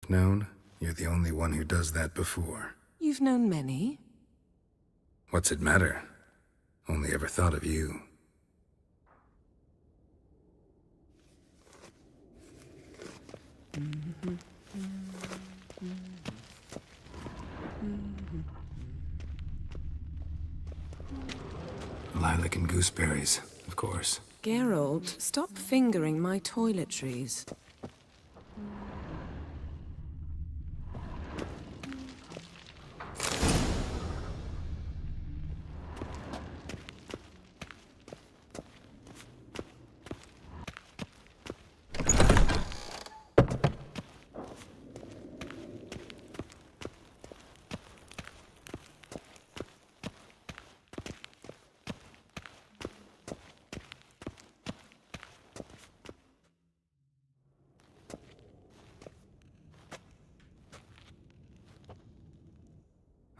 Known? You're the only one who does that before. You've known many. What's it matter? Only ever thought of you. Lilac and gooseberries, of course. Geralt, stop fingering my toiletries.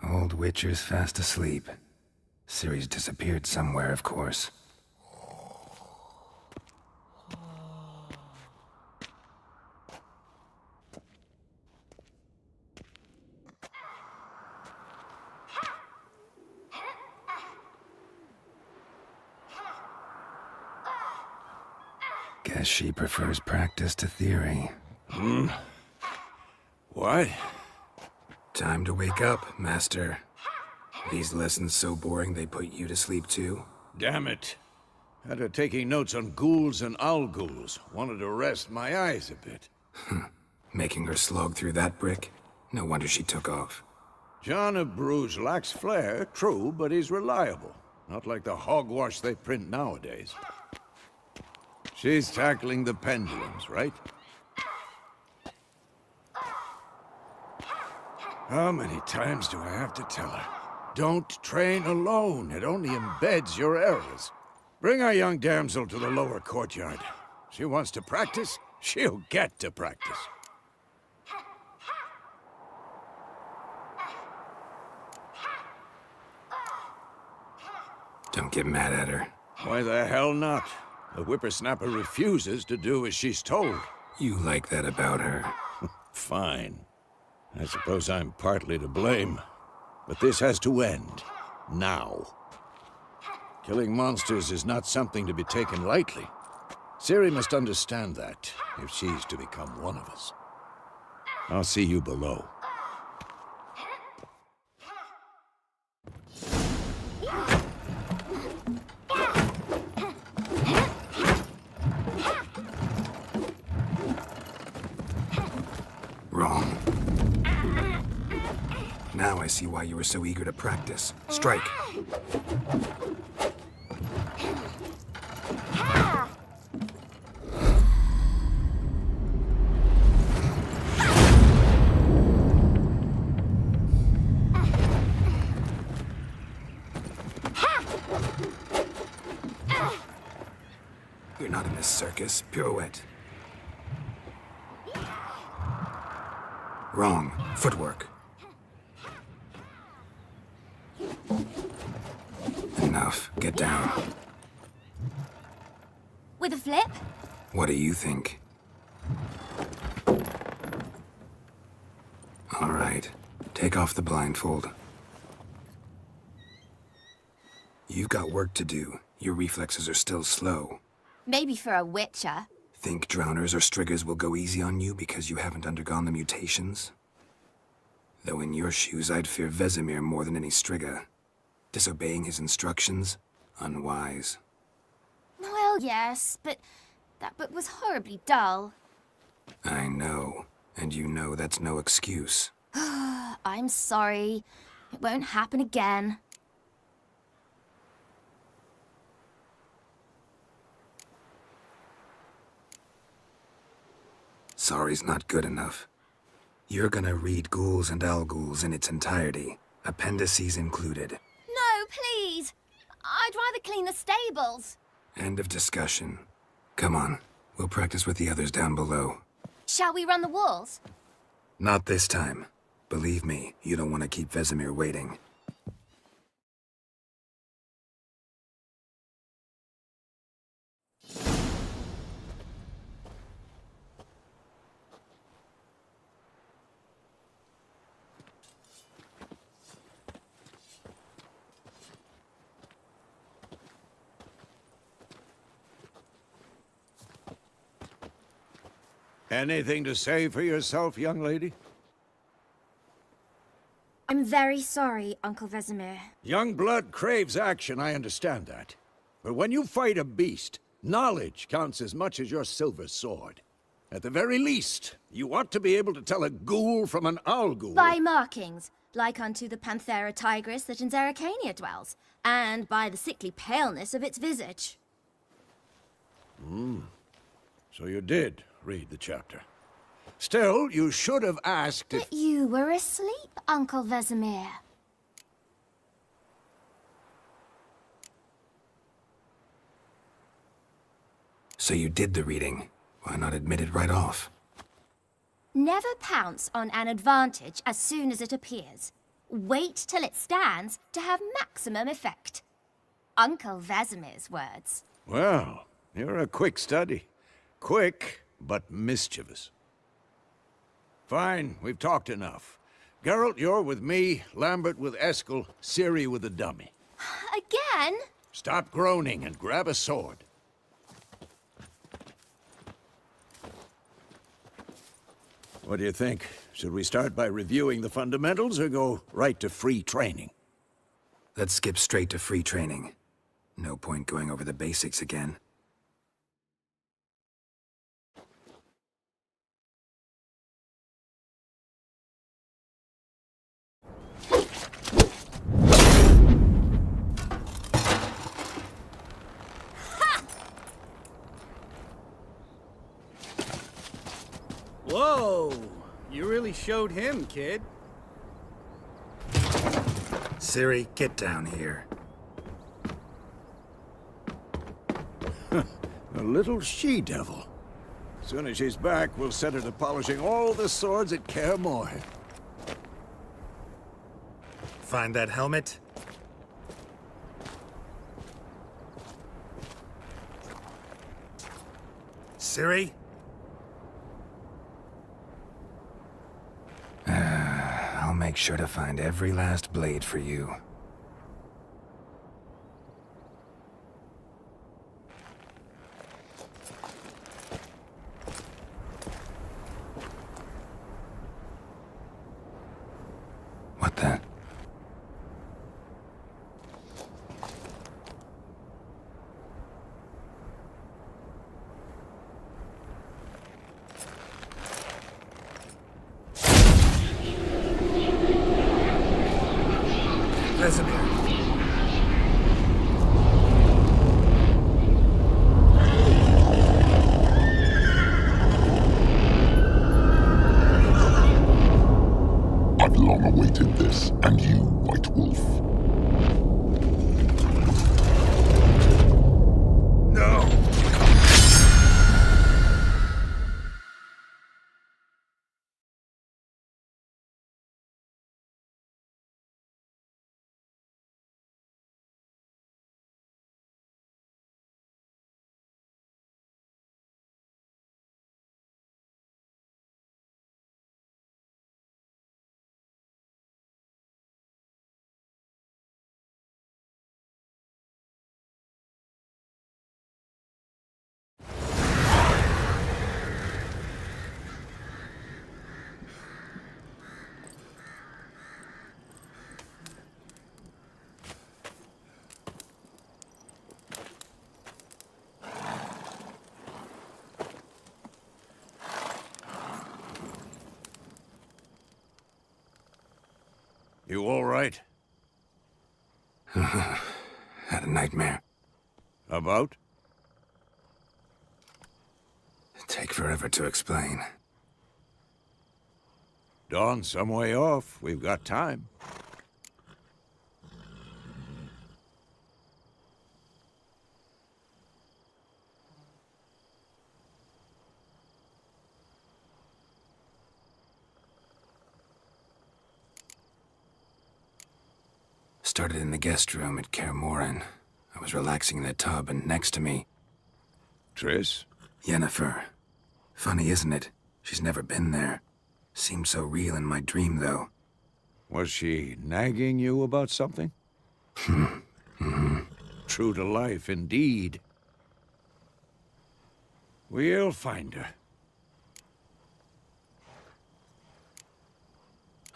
Old Witcher's fast asleep. Ciri's disappeared somewhere, of course. Guess she prefers practice to theory. What? Time to wake up, Master. These lessons so boring they put you to sleep too? Damn it. Had her taking notes on ghouls and owl-ghouls. Wanted to rest my eyes a bit. Making her slog through that brick? No wonder she took off. John of Bruges lacks flair, true, but he's reliable. Not like the hogwash they print nowadays. She's tackling the pendulums, right? How many times do I have to tell her? Don't train alone. It only embeds your errors. Bring our young damsel to the lower courtyard. She wants to practice, she'll get to practice. Don't get mad at her. Why the hell not? The whippersnapper refuses to do as she's told. You like that about her. Fine. I suppose I'm partly to blame. But this has to end. Now. Killing monsters is not something to be taken lightly. Ciri must understand that, if she's to become one of us. I'll see you below. Wrong. Now I see why you were so eager to practice. Strike. You're not in a circus. Pirouette. Wrong. Footwork. Enough. Get down. With a flip? What do you think? All right. Take off the blindfold. You've got work to do. Your reflexes are still slow. Maybe for a witcher. Think drowners or striggers will go easy on you because you haven't undergone the mutations? Though in your shoes, I'd fear Vesemir more than any strigger. Disobeying his instructions? Unwise. Well, yes, but that book was horribly dull. I know. And you know that's no excuse. I'm sorry. It won't happen again. Sorry's not good enough. You're gonna read Ghouls and Owl-Ghouls in its entirety, appendices included. No, please! I'd rather clean the stables. End of discussion. Come on, we'll practice with the others down below. Shall we run the walls? Not this time. Believe me, you don't want to keep Vesemir waiting. Anything to say for yourself, young lady? I'm very sorry, Uncle Vesemir. Young blood craves action, I understand that. But when you fight a beast, knowledge counts as much as your silver sword. At the very least, you ought to be able to tell a ghoul from an owl ghoul. By markings, like unto the Panthera tigris that in Zeracania dwells, and by the sickly paleness of its visage. So you did read the chapter. Still, you should have asked if... But you were asleep, Uncle Vesemir. So you did the reading. Why not admit it right off? Never pounce on an advantage as soon as it appears. Wait till it stands to have maximum effect. Uncle Vesemir's words. Well, you're a quick study. Quick, but mischievous. Fine, we've talked enough. Geralt, you're with me, Lambert with Eskel, Ciri with the dummy. Again? Stop groaning and grab a sword. What do you think? Should we start by reviewing the fundamentals or go right to free training? Let's skip straight to free training. No point going over the basics again. Whoa! You really showed him, kid. Ciri, get down here. A little she-devil. Soon as she's back, we'll set her to polishing all the swords at Kare. Find that helmet? Ciri? I'll make sure to find every last blade for you. What the? Vesemir. I've long awaited this, and you, White Wolf. No! You all right? Had a nightmare. About? Take forever to explain. Dawn's some way off. We've got time. Started in the guest room at Kare. I was relaxing in the tub, and next to me... Triss? Yennefer. Funny, isn't it? She's never been there. Seemed so real in my dream, though. Was she nagging you about something? True to life, indeed. We'll find her.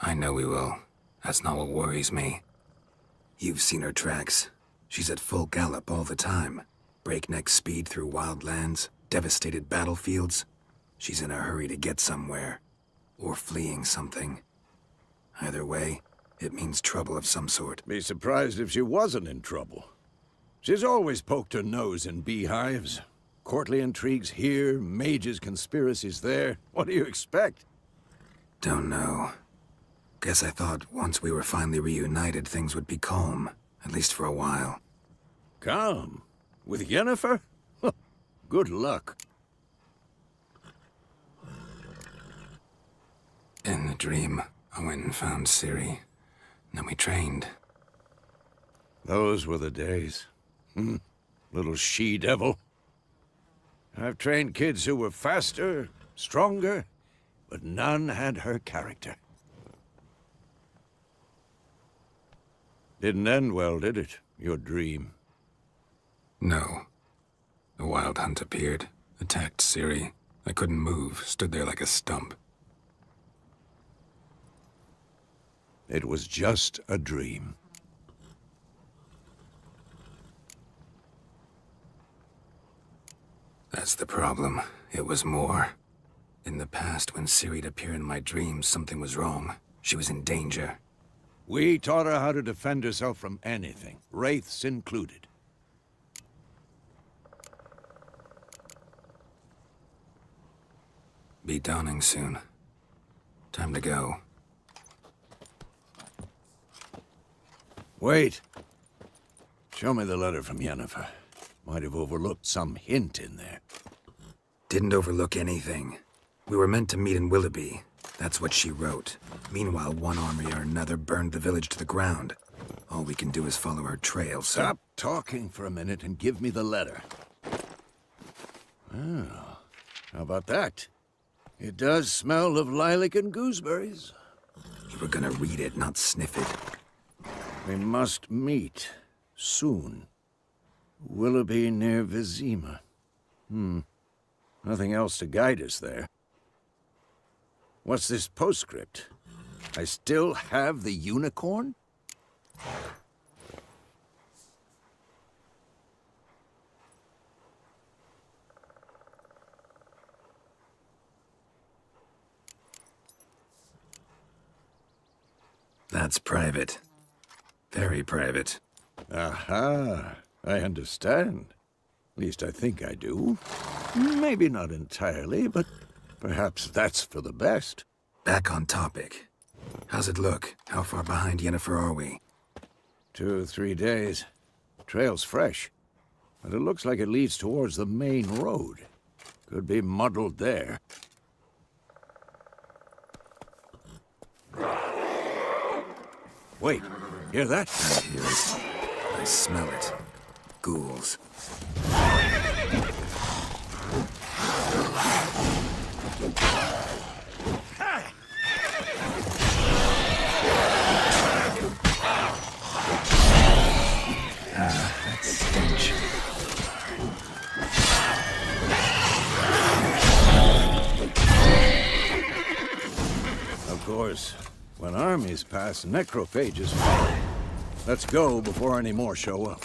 I know we will. That's not what worries me. You've seen her tracks. She's at full gallop all the time. Breakneck speed through wild lands, devastated battlefields. She's in a hurry to get somewhere. Or fleeing something. Either way, it means trouble of some sort. Be surprised if she wasn't in trouble. She's always poked her nose in beehives. Courtly intrigues here, mages' conspiracies there. What do you expect? Don't know. Guess I thought once we were finally reunited, things would be calm. At least for a while. Calm? With Yennefer? Good luck. In the dream, I went and found Ciri. Then we trained. Those were the days. Little she-devil. I've trained kids who were faster, stronger, but none had her character. Didn't end well, did it? Your dream? No. The Wild Hunt appeared, attacked Ciri. I couldn't move, stood there like a stump. It was just a dream. That's the problem. It was more. In the past, when Ciri'd appear in my dreams, something was wrong. She was in danger. We taught her how to defend herself from anything, wraiths included. Be dawning soon. Time to go. Wait. Show me the letter from Yennefer. Might have overlooked some hint in there. Didn't overlook anything. We were meant to meet in Willoughby. That's what she wrote. Meanwhile, one army or another burned the village to the ground. All we can do is follow her trail, so... Stop talking for a minute and give me the letter. Oh, how about that? It does smell of lilac and gooseberries. You were gonna read it, not sniff it. We must meet. Soon. Willoughby near Vizima. Nothing else to guide us there. What's this postscript? I still have the unicorn? That's private. Very private. Aha, I understand. At least I think I do. Maybe not entirely, but perhaps that's for the best. Back on topic. How's it look? How far behind Yennefer are we? 2 or 3 days. Trail's fresh, but it looks like it leads towards the main road. Could be muddled there. Wait, hear that? I hear it. I smell it. Ghouls. That stench. Of course, when armies pass, necrophages follow. Let's go before any more show up.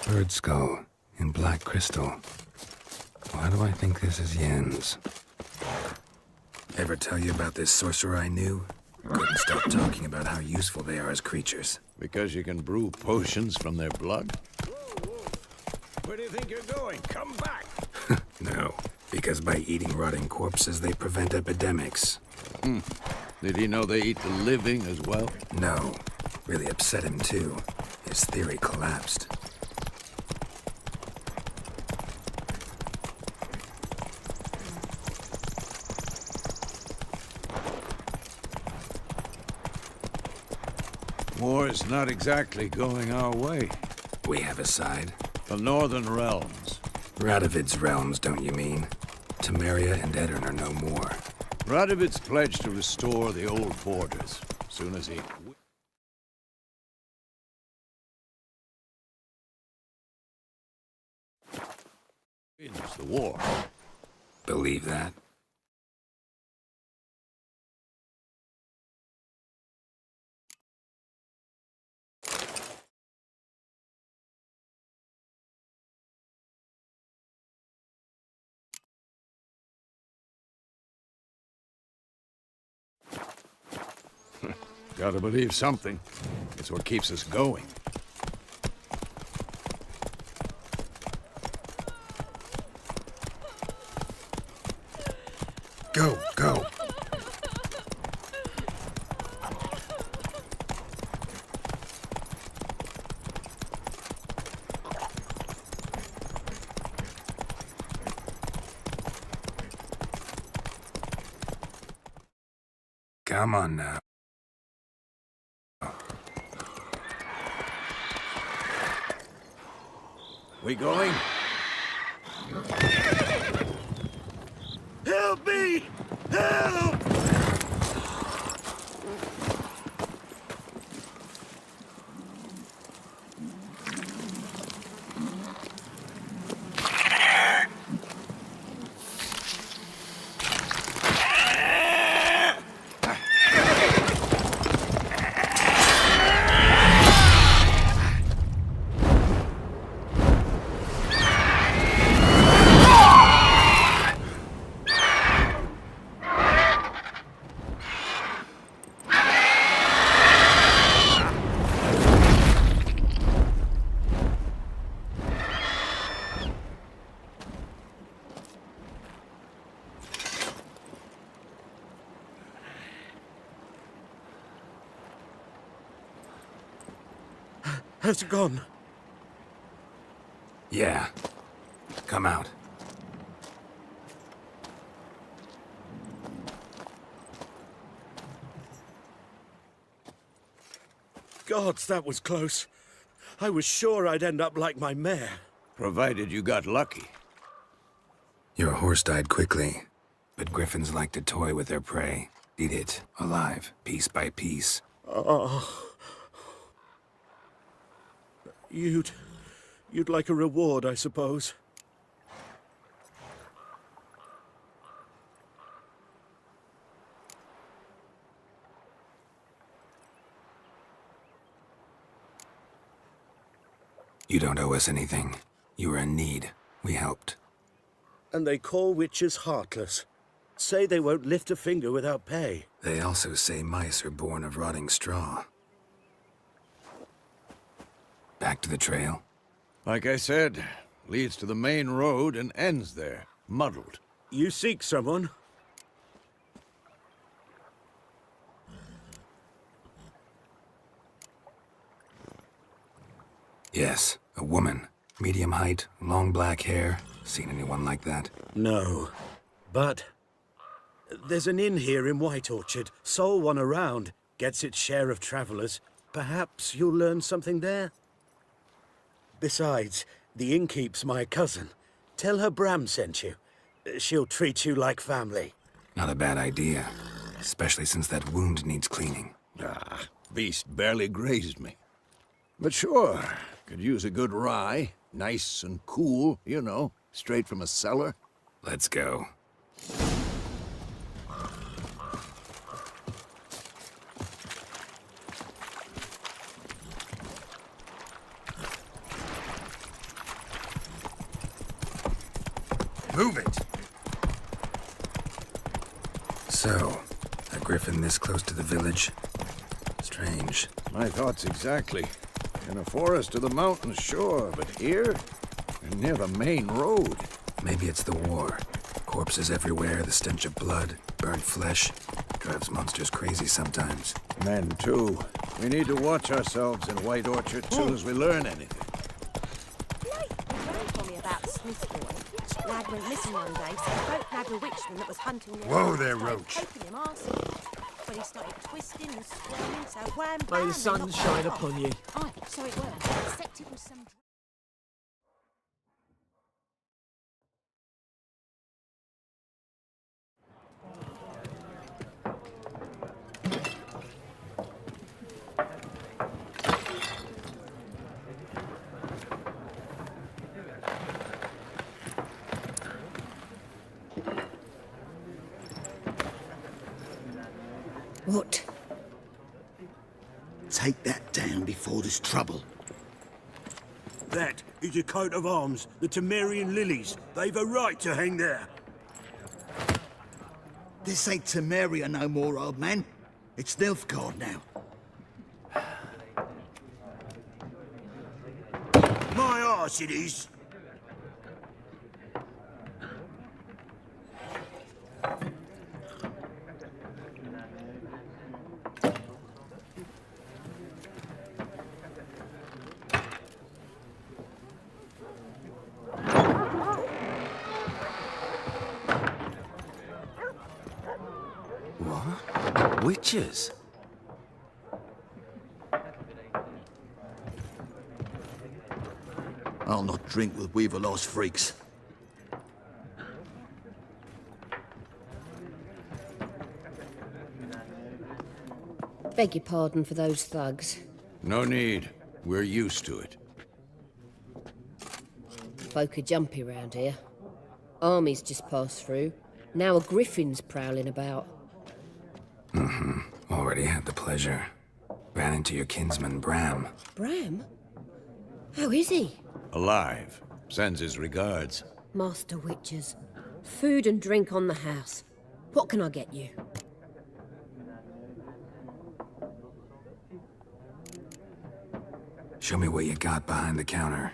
Bird skull in black crystal. Why do I think this is Yen's? Ever tell you about this sorcerer I knew? Couldn't stop talking about how useful they are as creatures. Because you can brew potions from their blood? Where do you think you're going? Come back! No, because Because by eating rotting corpses, they prevent epidemics. Did he know they eat the living as well? No. Really upset him, too. His theory collapsed. War's not exactly going our way. We have a side. The Northern Realms. Radovid's realms, don't you mean? Temeria and Edirn are no more. Radovid's pledged to restore the old borders, as soon as he... wins the war. Believe that? Gotta believe something. It's what keeps us going. Go, go! Come on now. We going? Help me! Help! Has it gone? Yeah. Come out. Gods, that was close. I was sure I'd end up like my mare. Provided you got lucky. Your horse died quickly, but griffins like to toy with their prey. Eat it, alive, piece by piece. Oh. You'd like a reward, I suppose. You don't owe us anything. You were in need. We helped. And they call witches heartless. Say they won't lift a finger without pay. They also say mice are born of rotting straw. Back to the trail? Like I said, leads to the main road and ends there, muddled. You seek someone? Yes, a woman. Medium height, long black hair. Seen anyone like that? No. But there's an inn here in White Orchard. Sole one around. Gets its share of travelers. Perhaps you'll learn something there? Besides, the innkeep's my cousin. Tell her Bram sent you. She'll treat you like family. Not a bad idea. Especially since that wound needs cleaning. Ah, beast barely grazed me. But sure, could use a good rye. Nice and cool, you know, straight from a cellar. Let's go. Move it! So, a griffin this close to the village? Strange. My thoughts exactly. In a forest to the mountains, sure, but here? Near the main road. Maybe it's the war. Corpses everywhere, the stench of blood, burnt flesh. Drives monsters crazy sometimes. Men, too. We need to watch ourselves in White Orchard soon as we learn anything. He told me about the Smith boy. Lad went missing one day, so the folk nabbed a witchman that was hunting the Whoa there, Roach. Poking him arse. When he started twisting and squirming, so wham, May bam, the sun and shine knocked him upon you. off. Aye, so it were. Except it was some... What? Take that down before there's trouble. That is a coat of arms, the Temerian lilies. They've a right to hang there. This ain't Temeria no more, old man. It's Nilfgaard now. My arse it is. What? Witches? I'll not drink with Weaverlaw's freaks. Beg your pardon for those thugs. No need. We're used to it. Folk are jumpy round here. Armies just passed through. Now a griffin's prowling about. Already had the pleasure. Ran into your kinsman, Bram. Bram? How is he? Alive. Sends his regards. Master Witches. Food and drink on the house. What can I get you? Show me what you got behind the counter.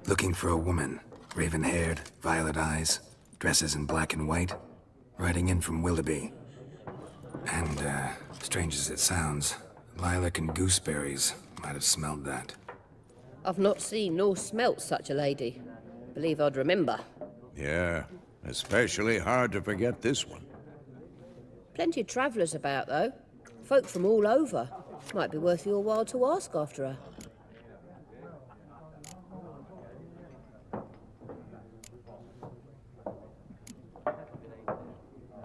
Looking for a woman. Raven-haired, violet eyes, dresses in black and white, riding in from Willoughby. And, strange as it sounds, lilac and gooseberries might have smelled that. I've not seen nor smelt such a lady. Believe I'd remember. Yeah, especially hard to forget this one. Plenty of travellers about, though. Folk from all over. Might be worth your while to ask after her.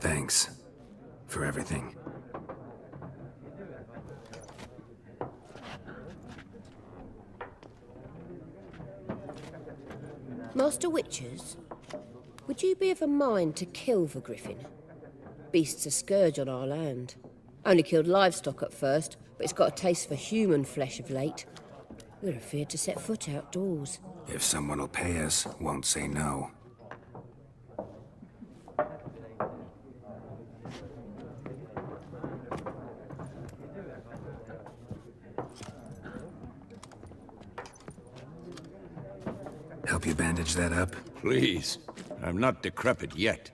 Thanks for everything. Master Witches, would you be of a mind to kill the griffin? Beast's a scourge on our land. Only killed livestock at first, but it's got a taste for human flesh of late. We're afeard to set foot outdoors. If someone will pay us, won't say no. Help you bandage that up? Please. I'm not decrepit yet.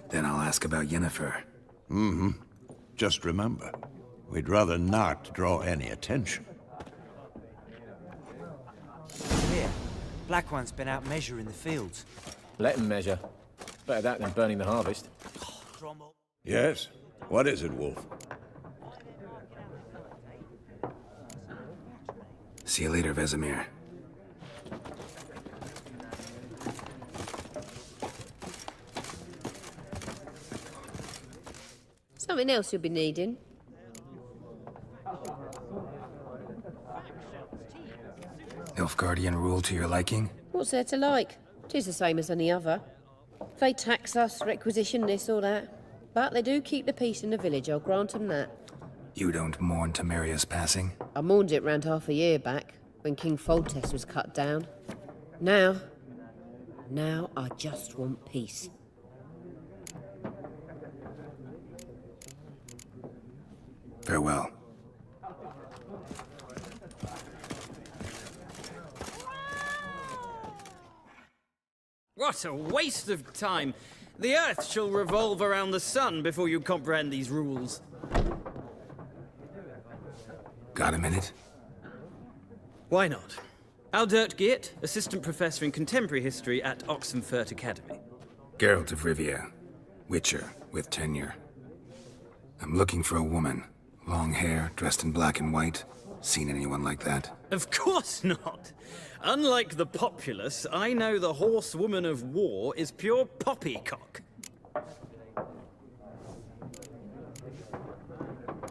Then I'll ask about Yennefer. Just remember, we'd rather not draw any attention. Here, Black One's been out measuring the fields. Let him measure. Better that than burning the harvest. Yes? What is it, Wolf? See you later, Vesemir. Something else you'll be needing? Nilfgaardian rule to your liking? What's there to like? 'Tis the same as any other. They tax us, requisition this or that. But they do keep the peace in the village, I'll grant 'em that. You don't mourn Temeria's passing? I mourned it round half a year back, when King Foltest was cut down. Now I just want peace. Farewell. What a waste of time! The Earth shall revolve around the sun before you comprehend these rules. Got a minute? Why not? Aldert Geert, Assistant Professor in Contemporary History at Oxenfurt Academy. Geralt of Rivia. Witcher, with tenure. I'm looking for a woman. Long hair, dressed in black and white. Seen anyone like that? Of course not! Unlike the populace, I know the horsewoman of war is pure poppycock.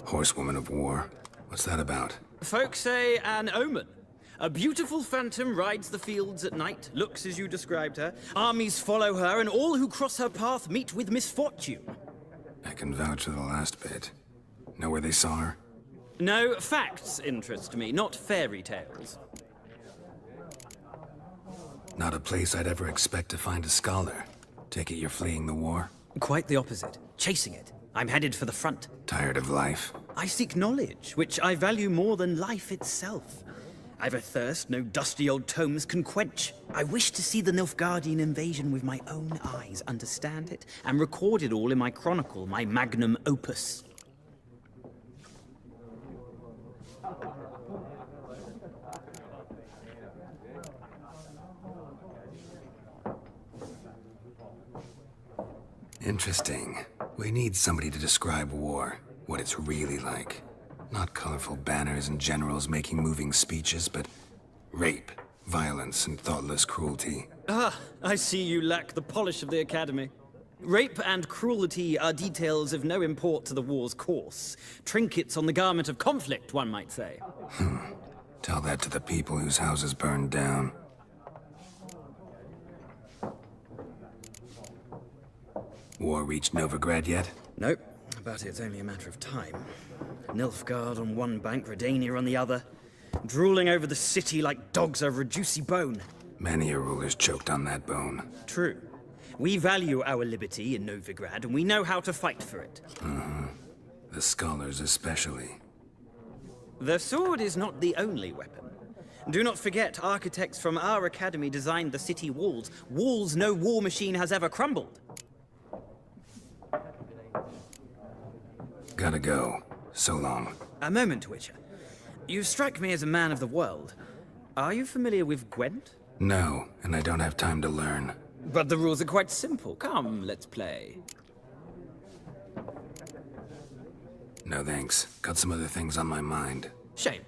Horsewoman of war? What's that about? Folk say an omen. A beautiful phantom rides the fields at night, looks as you described her. Armies follow her, and all who cross her path meet with misfortune. I can vouch for the last bit. Know where they saw her? No, facts interest me, not fairy tales. Not a place I'd ever expect to find a scholar. Take it you're fleeing the war? Quite the opposite. Chasing it. I'm headed for the front. Tired of life? I seek knowledge, which I value more than life itself. I've a thirst no dusty old tomes can quench. I wish to see the Nilfgaardian invasion with my own eyes, understand it, and record it all in my chronicle, my magnum opus. Interesting. We need somebody to describe war, what it's really like. Not colorful banners and generals making moving speeches, but rape, violence, and thoughtless cruelty. Ah, I see you lack the polish of the Academy. Rape and cruelty are details of no import to the war's course. Trinkets on the garment of conflict, one might say. Tell that to the people whose houses burned down. War reached Novigrad yet? Nope, but it's only a matter of time. Nilfgaard on one bank, Redania on the other. Drooling over the city like dogs over a juicy bone. Many a ruler's choked on that bone. True. We value our liberty in Novigrad, and we know how to fight for it. The scholars especially. The sword is not the only weapon. Do not forget, architects from our academy designed the city walls. Walls no war machine has ever crumbled. Gotta go. So long. A moment, Witcher. You strike me as a man of the world. Are you familiar with Gwent? No, and I don't have time to learn. But the rules are quite simple. Come, let's play. No thanks. Got some other things on my mind. Shame.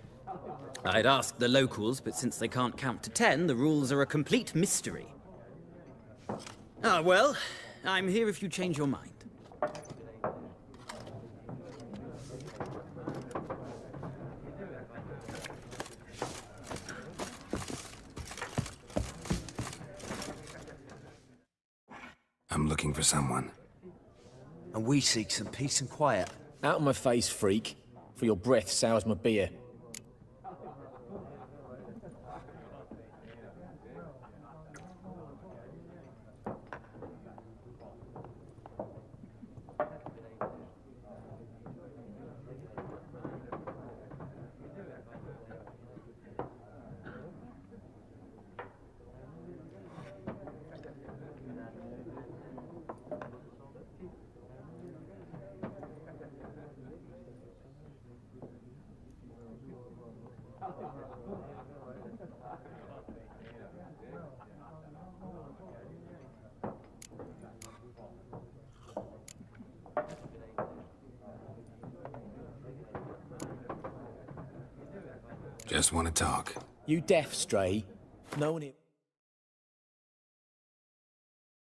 I'd ask the locals, but since they can't count to 10, the rules are a complete mystery. Ah, well, I'm here if you change your mind. I'm looking for someone. And we seek some peace and quiet. Out of my face, freak. For your breath sours my beer. Just want to talk. You deaf, Stray? No one here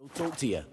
will talk to you.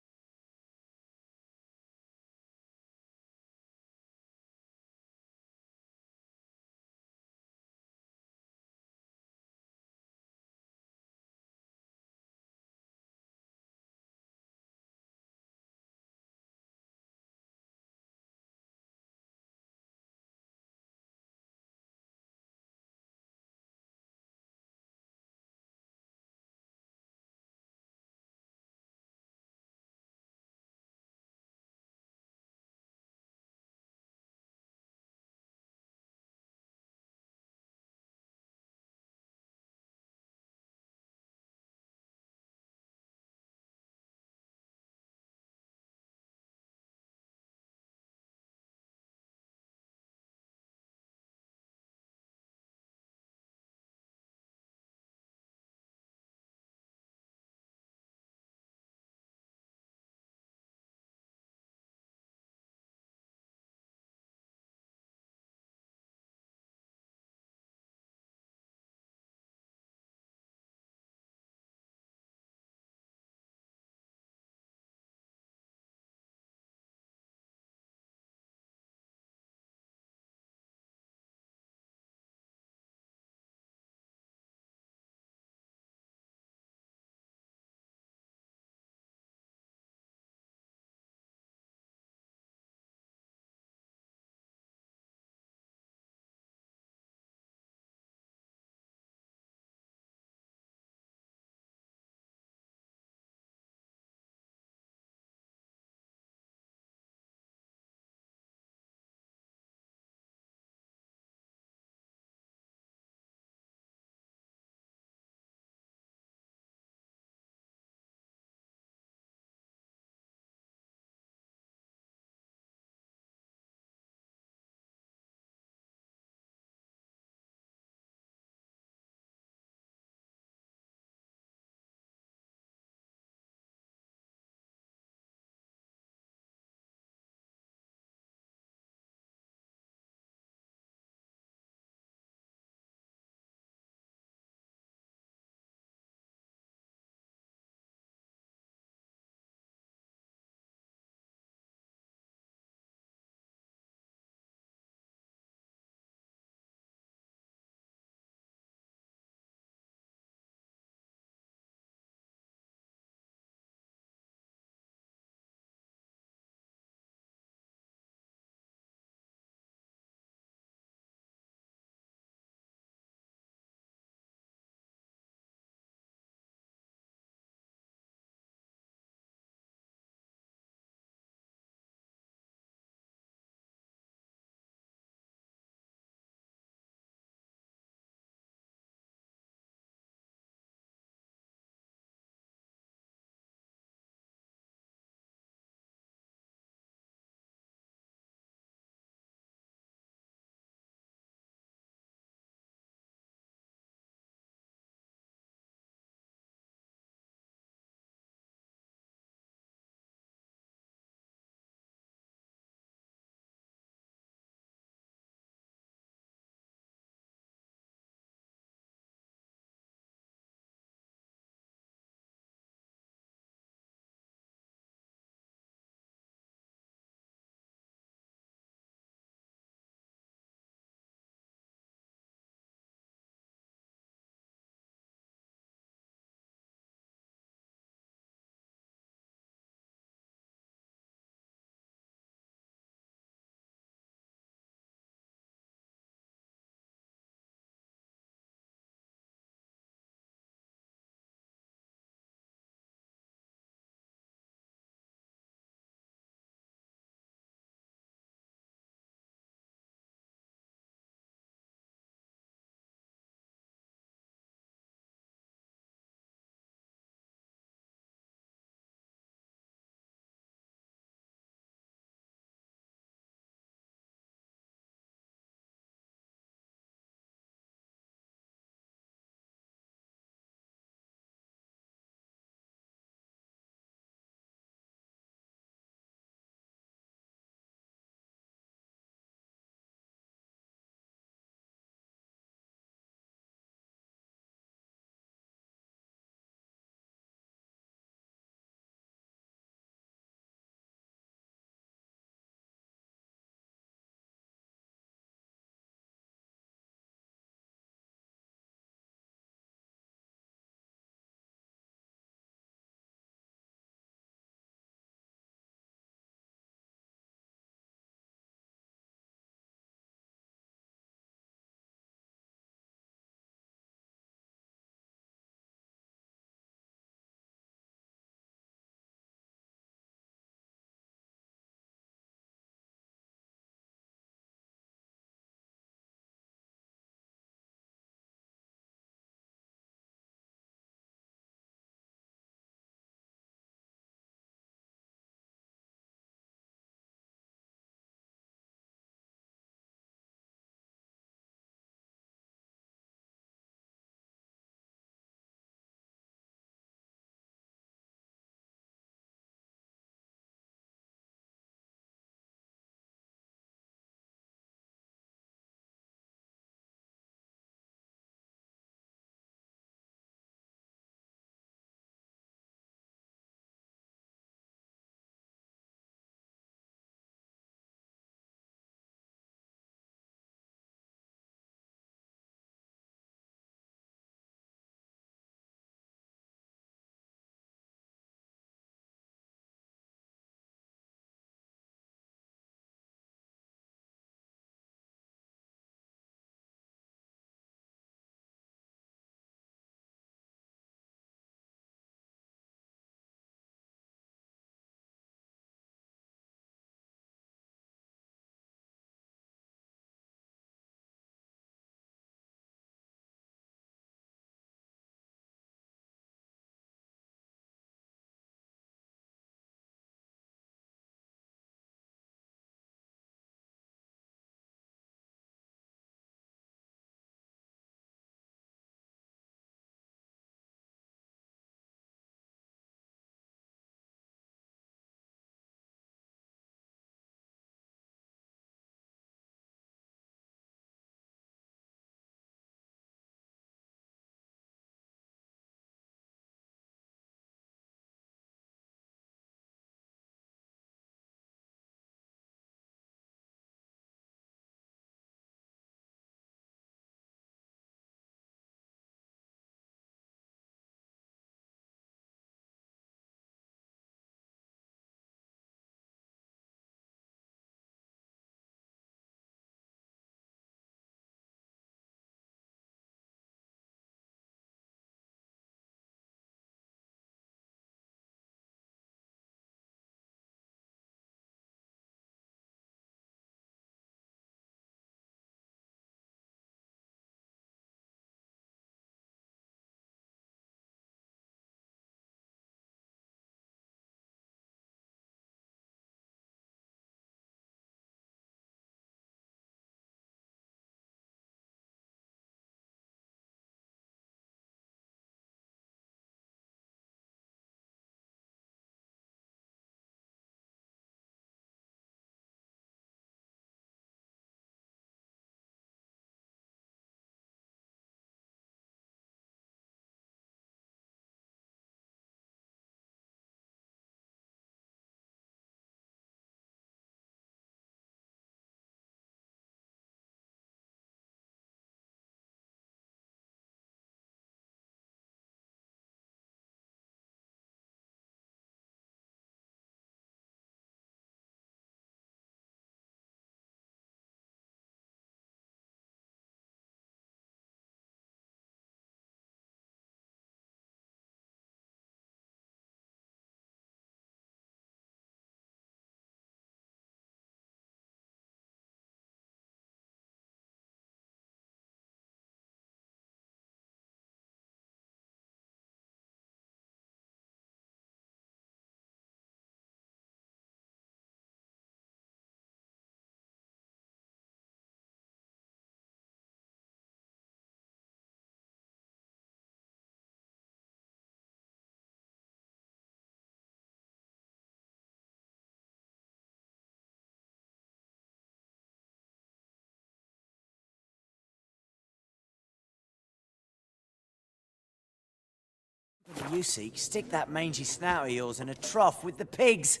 What do you seek? Stick that mangy snout of yours in a trough with the pigs.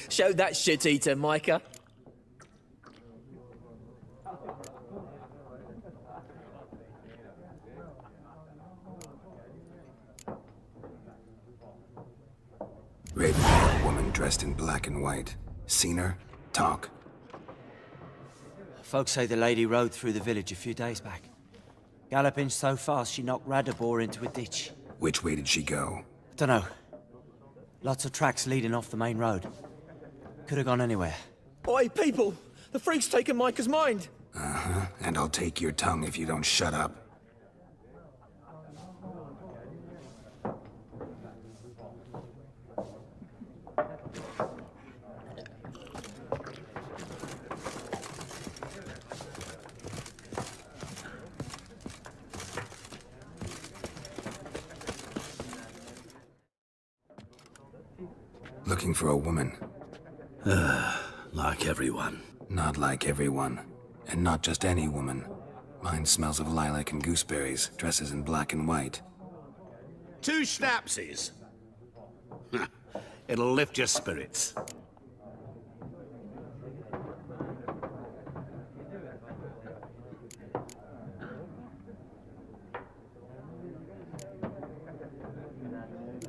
Show that shit-eater, Micah. Raven, a woman dressed in black and white. Seen her? Talk. Folks say the lady rode through the village a few days back. Galloping so fast she knocked Radabor into a ditch. Which way did she go? Dunno. Lots of tracks leading off the main road. Could have gone anywhere. Oi, people! The freak's taken Micah's mind! Uh-huh. And I'll take your tongue if you don't shut up. Looking for a woman. Like everyone. Not like everyone. And not just any woman. Mine smells of lilac and gooseberries, dresses in black and white. 2 schnapsies. It'll lift your spirits.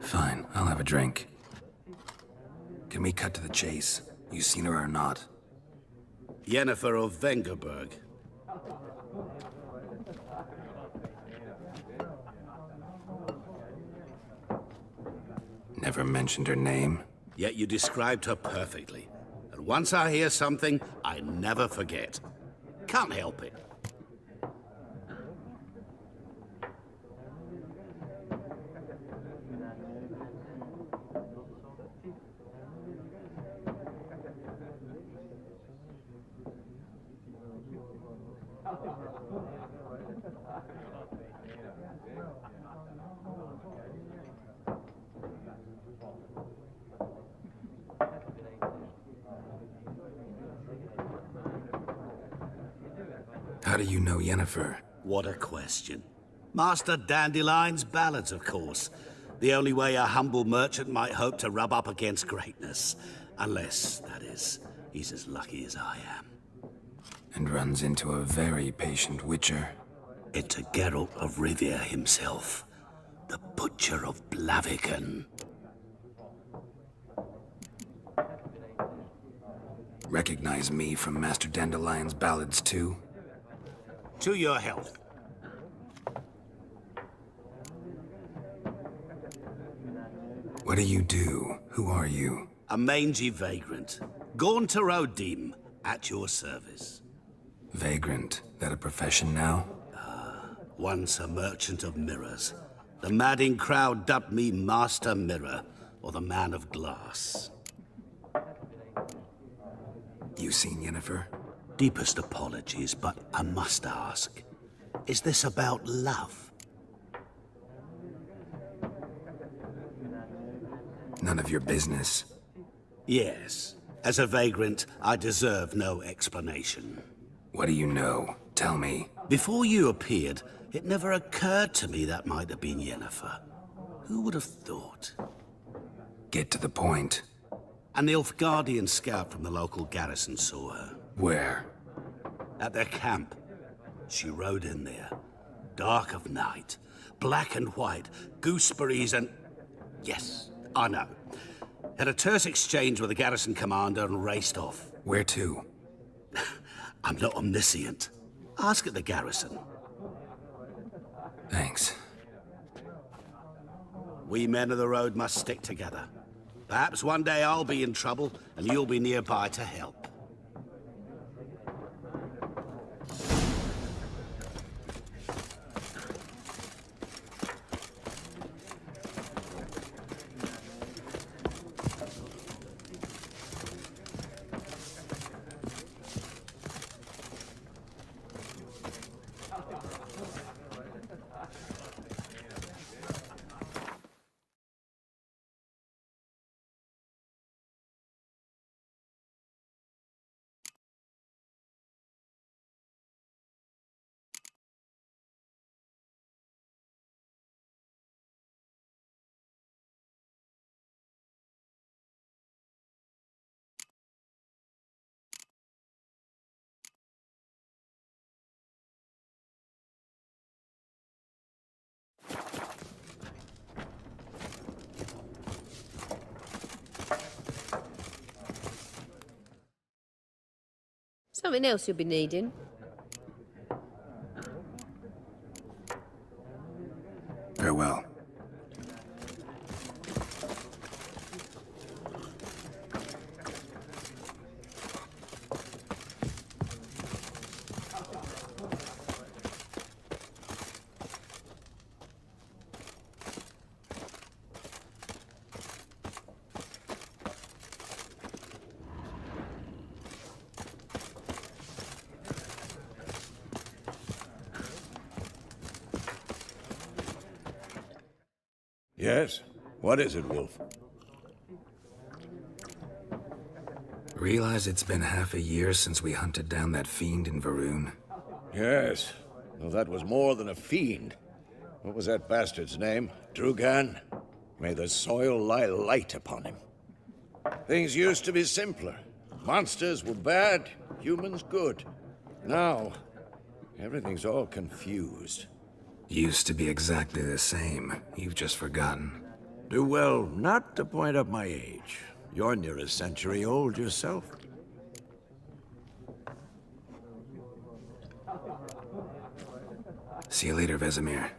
Fine, I'll have a drink. Can we cut to the chase? You seen her or not? Yennefer of Vengerberg. Never mentioned her name. Yet you described her perfectly. And once I hear something, I never forget. Can't help it. How do you know Yennefer? What a question. Master Dandelion's ballads, of course. The only way a humble merchant might hope to rub up against greatness. Unless, that is, he's as lucky as I am. And runs into a very patient witcher. Into Geralt of Rivia himself. The Butcher of Blaviken. Recognize me from Master Dandelion's ballads too? To your health. What do you do? Who are you? A mangy vagrant. Gone to Rodim, at your service. Vagrant. That a profession now? Once a merchant of mirrors. The madding crowd dubbed me Master Mirror, or the Man of Glass. You seen Yennefer? Deepest apologies, but I must ask. Is this about love? None of your business. Yes. As a vagrant, I deserve no explanation. What do you know? Tell me. Before you appeared, it never occurred to me that might have been Yennefer. Who would have thought? Get to the point. An Nilfgaardian scout from the local garrison saw her. Where? At their camp. She rode in there. Dark of night. Black and white. Gooseberries and... Yes, I know. Had a terse exchange with the garrison commander and raced off. Where to? I'm not omniscient. Ask at the garrison. Thanks. We men of the road must stick together. Perhaps one day I'll be in trouble and you'll be nearby to help. Something else you'll be needing. Farewell. Yes? What is it, Wolf? Realize it's been half a year since we hunted down that fiend in Varun? Yes. Well, that was more than a fiend. What was that bastard's name? Drugan? May the soil lie light upon him. Things used to be simpler. Monsters were bad, humans good. Now, everything's all confused. Used to be exactly the same. You've just forgotten. Do well not to point up my age. You're near a century old yourself. See you later, Vesemir.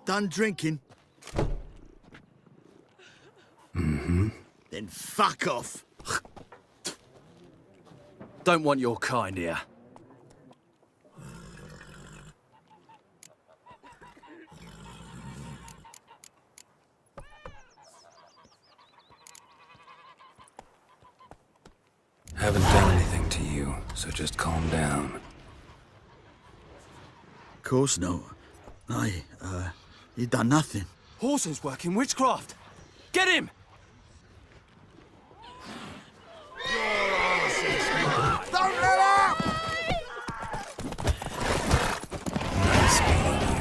Done drinking? Mm-hmm. Then fuck off. Don't want your kind here. Haven't done anything to you, so just calm down. Of course not. You done nothing. Horses working witchcraft. Get him! Don't let up! Nice meeting you.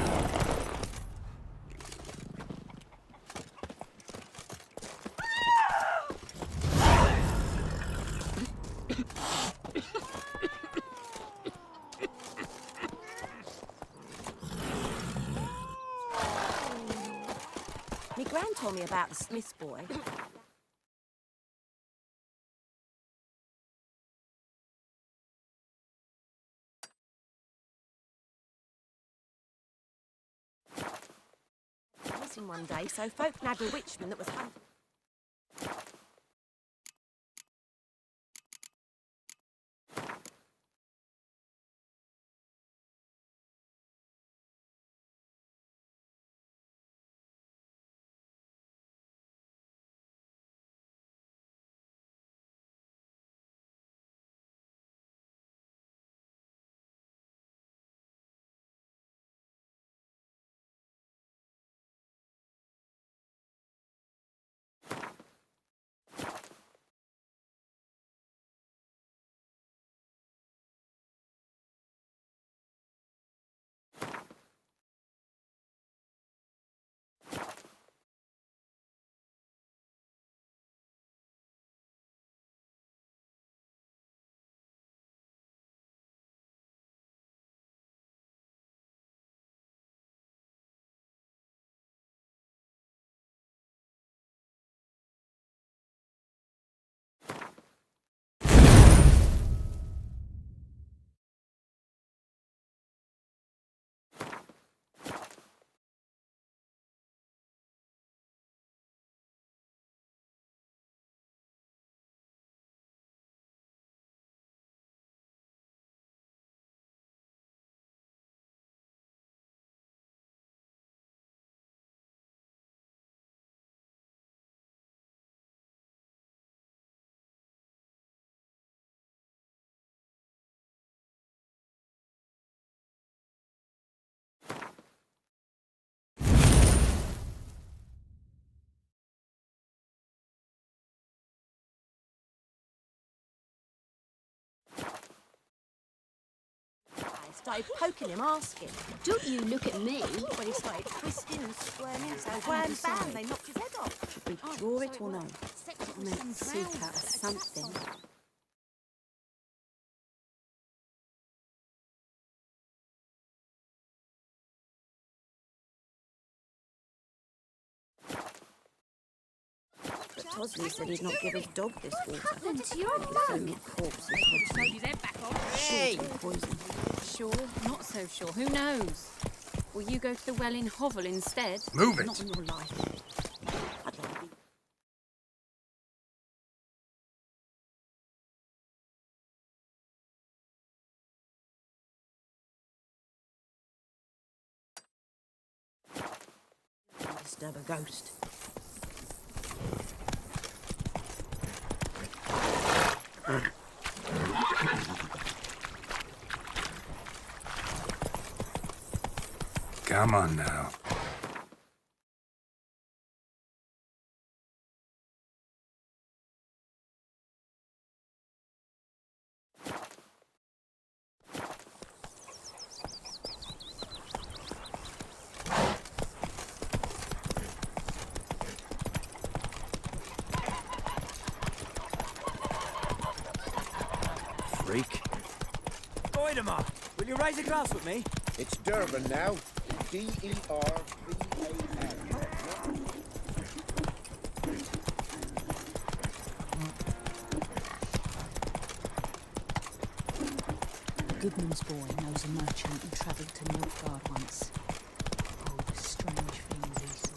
Me gran told me about the Smith's boy. Missing one day, so folk nabbed a witchman that was started poking him, asking. Don't you look at me. When he started twisting and squirming, so wham bam, they knocked his head off. Withdraw it or no? I meant soup out of something. But Tosley said he'd not give his dog this water. Into your So many corpses would be his head back on. short and poison. Sure, not so sure. Who knows? Will you go to the well in Hovel instead? Move it! Not in your life. I'd like to be... Disturb a ghost. Come on now. Freak. Boydemar, will you raise a glass with me? It's Durban now. D-E-R-B-A-N. Goodman's boy knows a merchant who travelled to Nilfgaard once. Oh, the strange things he saw.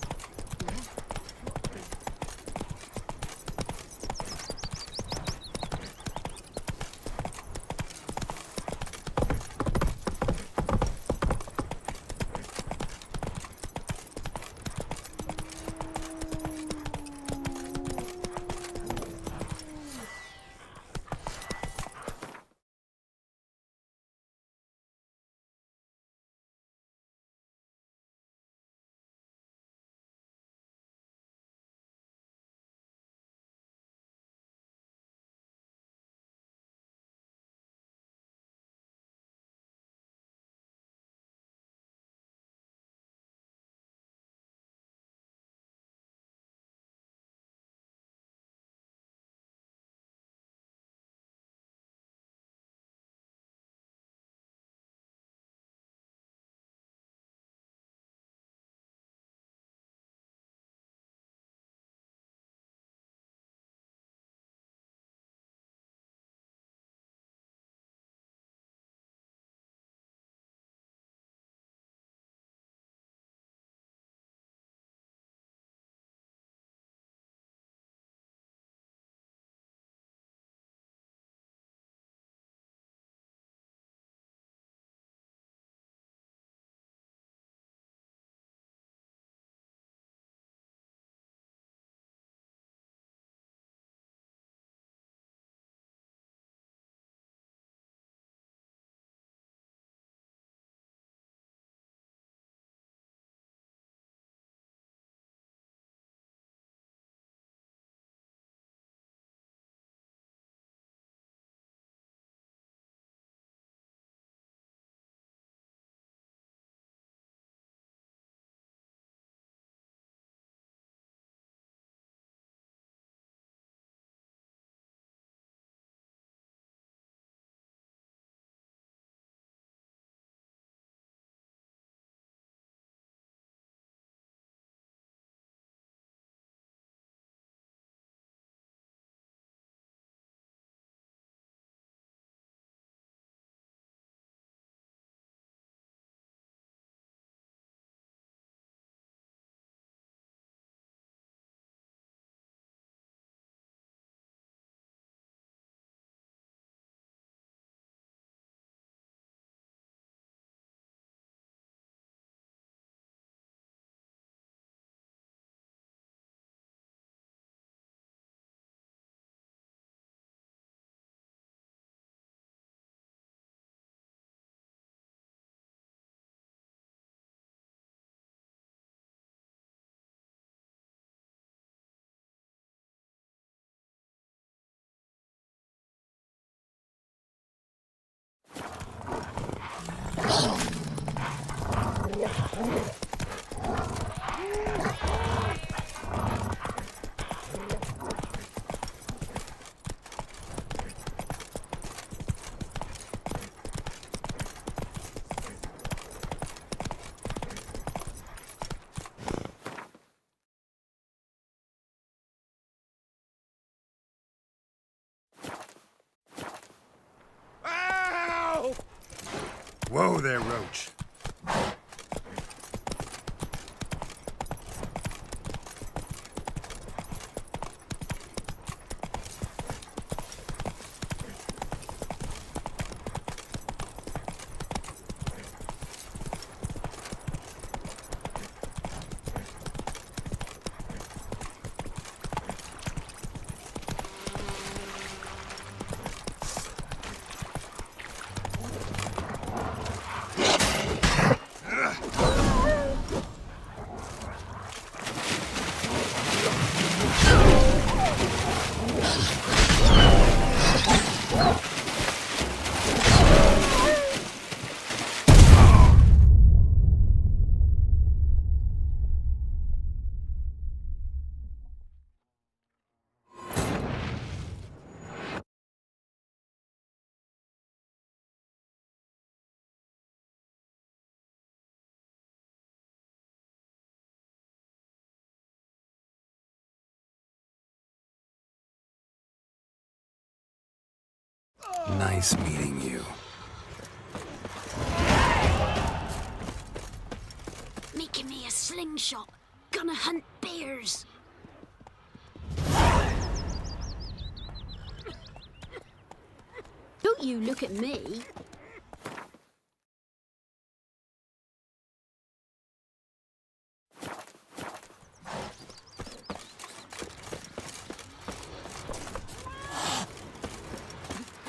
Whoa there, Roach. Nice meeting you. Making me a slingshot. Gonna hunt bears. Don't you look at me.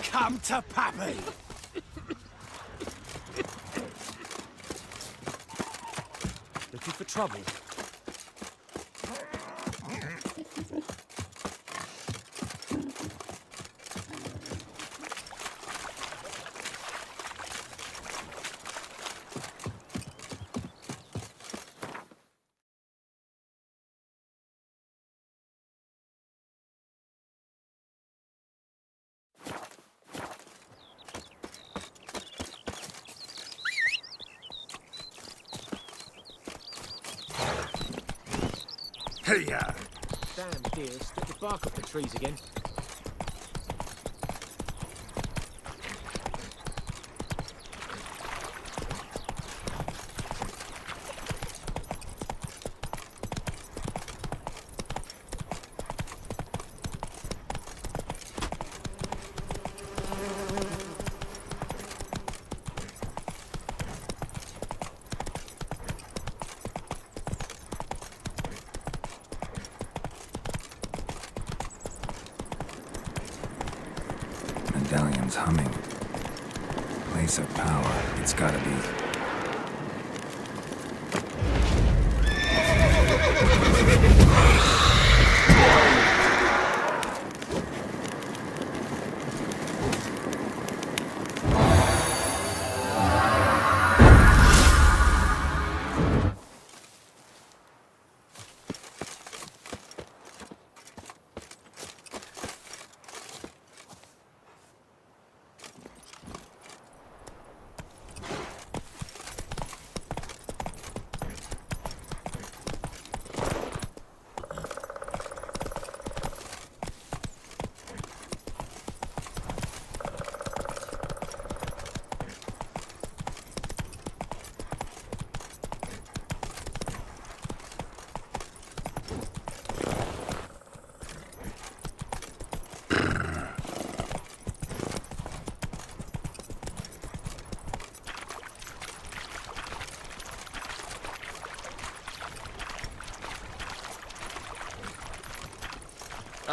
Come to Pappy! Looking for trouble? Hey-ya! Damn deers, get the bark off the trees again. Medallion's humming. Place of power. It's gotta be.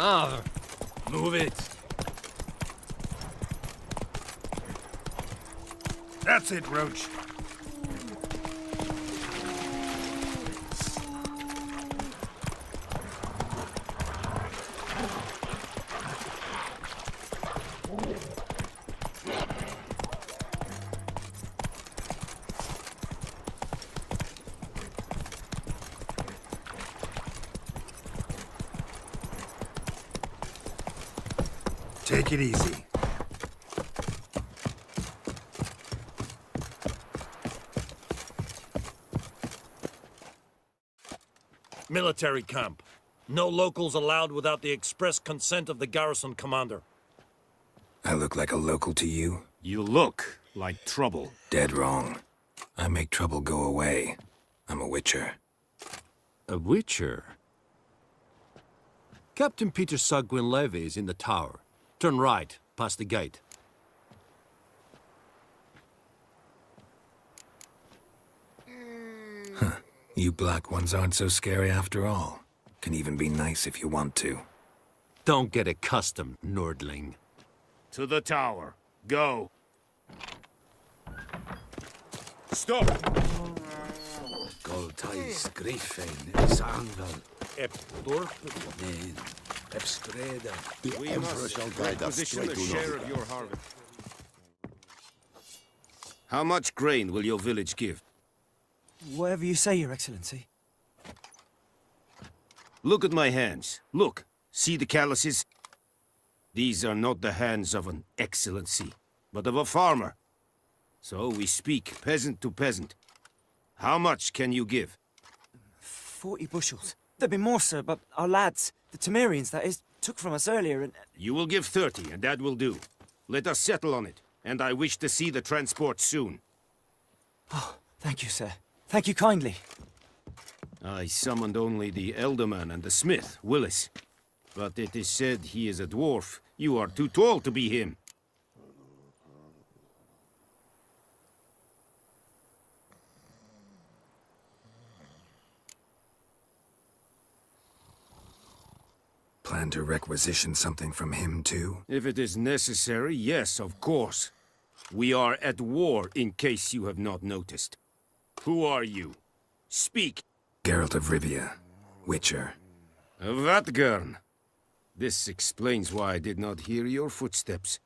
Ah, move it. That's it, Roach. Take it easy. Military camp. No locals allowed without the express consent of the garrison commander. I look like a local to you? You look like trouble. Dead wrong. I make trouble go away. I'm a witcher. A witcher? Captain Peter Sagwin Levy is in the tower. Turn right, past the gate. Huh. You black ones aren't so scary after all. Can even be nice if you want to. Don't get accustomed, Nordling. To the tower. Go. Stop! Goltais Griffin Sangel. Ep Dorp. Neen. Ep Streda. We must requisition a share of your harvest. How much grain will your village give? Whatever you say, Your Excellency. Look at my hands. Look. See the calluses? These are not the hands of an excellency, but of a farmer. So we speak peasant to peasant. How much can you give? 40 bushels. There'd be more, sir, but our lads, the Temerians, that is, took from us earlier and... You will give 30, and that will do. Let us settle on it, and I wish to see the transport soon. Oh, thank you, sir. Thank you kindly. I summoned only the Elderman and the smith, Willis. But it is said he is a dwarf. You are too tall to be him. Plan to requisition something from him, too? If it is necessary, yes, of course. We are at war, in case you have not noticed. Who are you? Speak. Geralt of Rivia, Witcher. Vatgern. This explains why I did not hear your footsteps.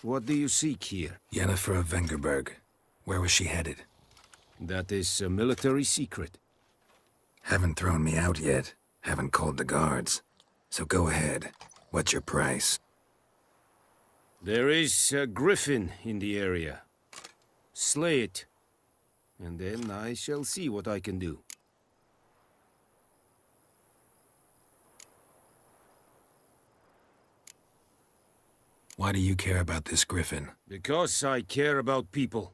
What do you seek here? Yennefer of Vengerberg. Where was she headed? That is a military secret. Haven't thrown me out yet. Haven't called the guards. So go ahead. What's your price? There is a griffin in the area. Slay it. And then I shall see what I can do. Why do you care about this griffin? Because I care about people.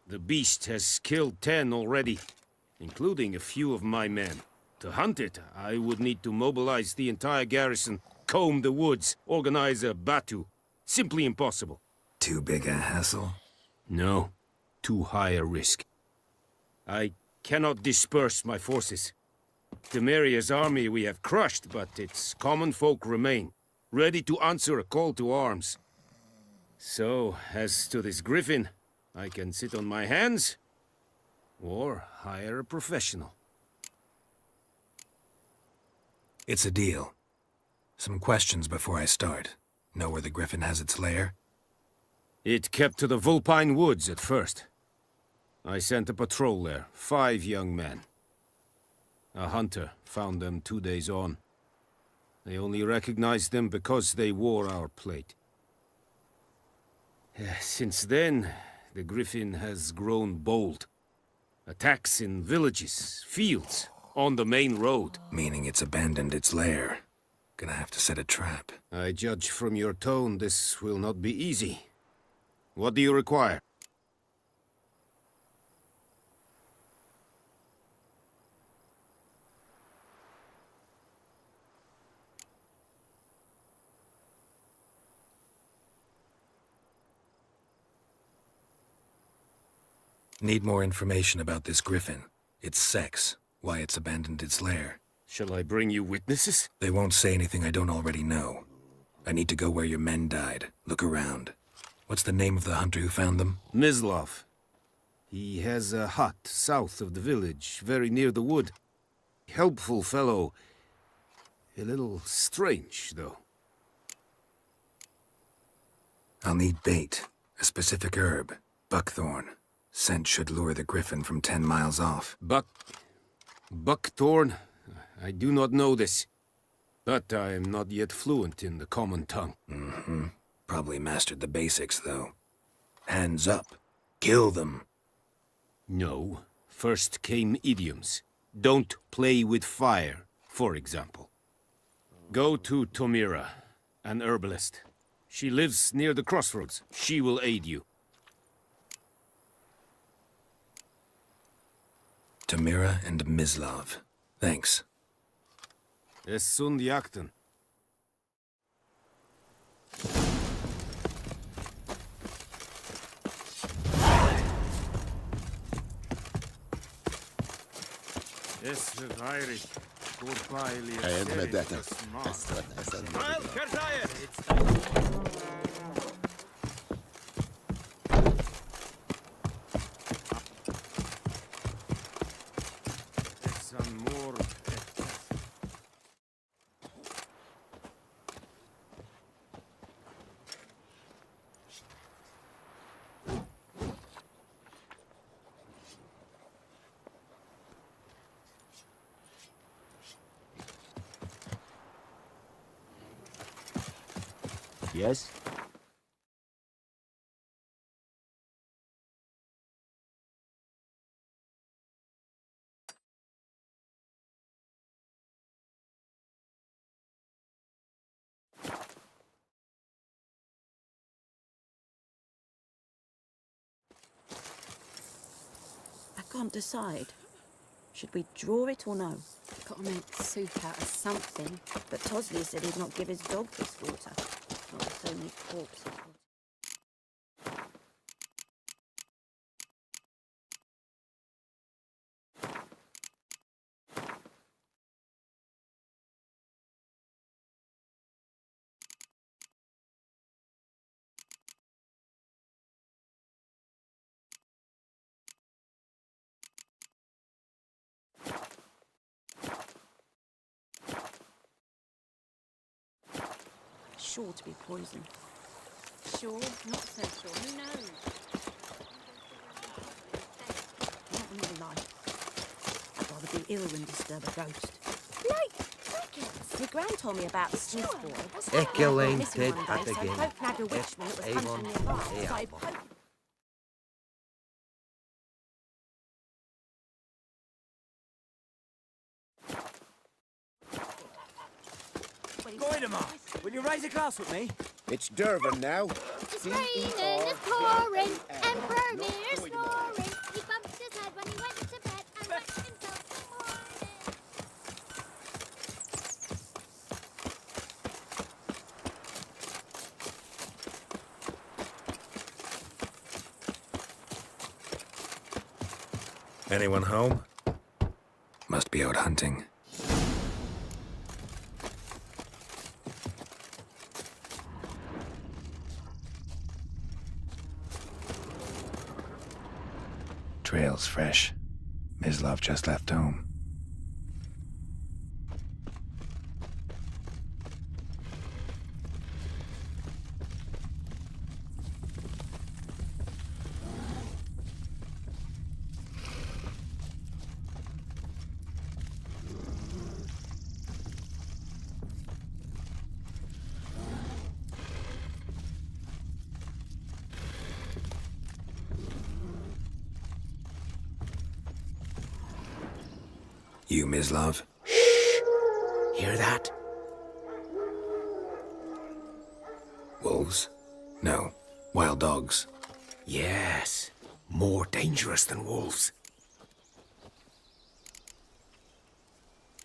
The beast has killed 10 already, including a few of my men. To hunt it, I would need to mobilize the entire garrison, comb the woods, organize a batu. Simply impossible. Too big a hassle? No. Too high a risk. I cannot disperse my forces. Temeria's army we have crushed, but its common folk remain, ready to answer a call to arms. So, as to this griffin, I can sit on my hands, or hire a professional. It's a deal. Some questions before I start. Know where the griffin has its lair? It kept to the Vulpine Woods at first. I sent a patrol there, 5 young men. A hunter found them 2 days on. They only recognized them because they wore our plate. Since then, the griffin has grown bold. Attacks in villages, fields, on the main road. Meaning it's abandoned its lair. Gonna have to set a trap. I judge from your tone this will not be easy. What do you require? Need more information about this griffin. Its sex, why it's abandoned its lair. Shall I bring you witnesses? They won't say anything I don't already know. I need to go where your men died. Look around. What's the name of the hunter who found them? Mislav. He has a hut south of the village, very near the wood. Helpful fellow. A little strange, though. I'll need bait. A specific herb. Buckthorn. Scent should lure the griffin from 10 miles off. Buckthorn? I do not know this. But I am not yet fluent in the common tongue. Mm-hmm. Probably mastered the basics, though. Hands up. Kill them. No. First came idioms. Don't play with fire, for example. Go to Tomira, an herbalist. She lives near the crossroads. She will aid you. Tomira and Mislav. Thanks. Es sunt jakten. Es geirig. I admit that. Yes? I can't decide. Should we draw it or no? Gotta make soup out of something. But Tosley said he'd not give his dog this water. Not with so many corpses. Sure to be poison. Sure, not so sure. Who knows? Not another life. I'd rather be ill than disturb a ghost. Your gran told me about the Smith boy. Echelon Missing dead one at day, so again. Pope nabbed a witchman that was hunting nearby. Started poking. Goidemar, will you raise a glass with me? It's Durban now. It's raining, it's pouring, Emperor near snoring. He bumped his head when he went to bed and went himself some morning. Anyone home? Must be out hunting. Trail's fresh. Mislav just left home. You, Mislav? Hear that? Wolves? No. Wild dogs. Yes. More dangerous than wolves.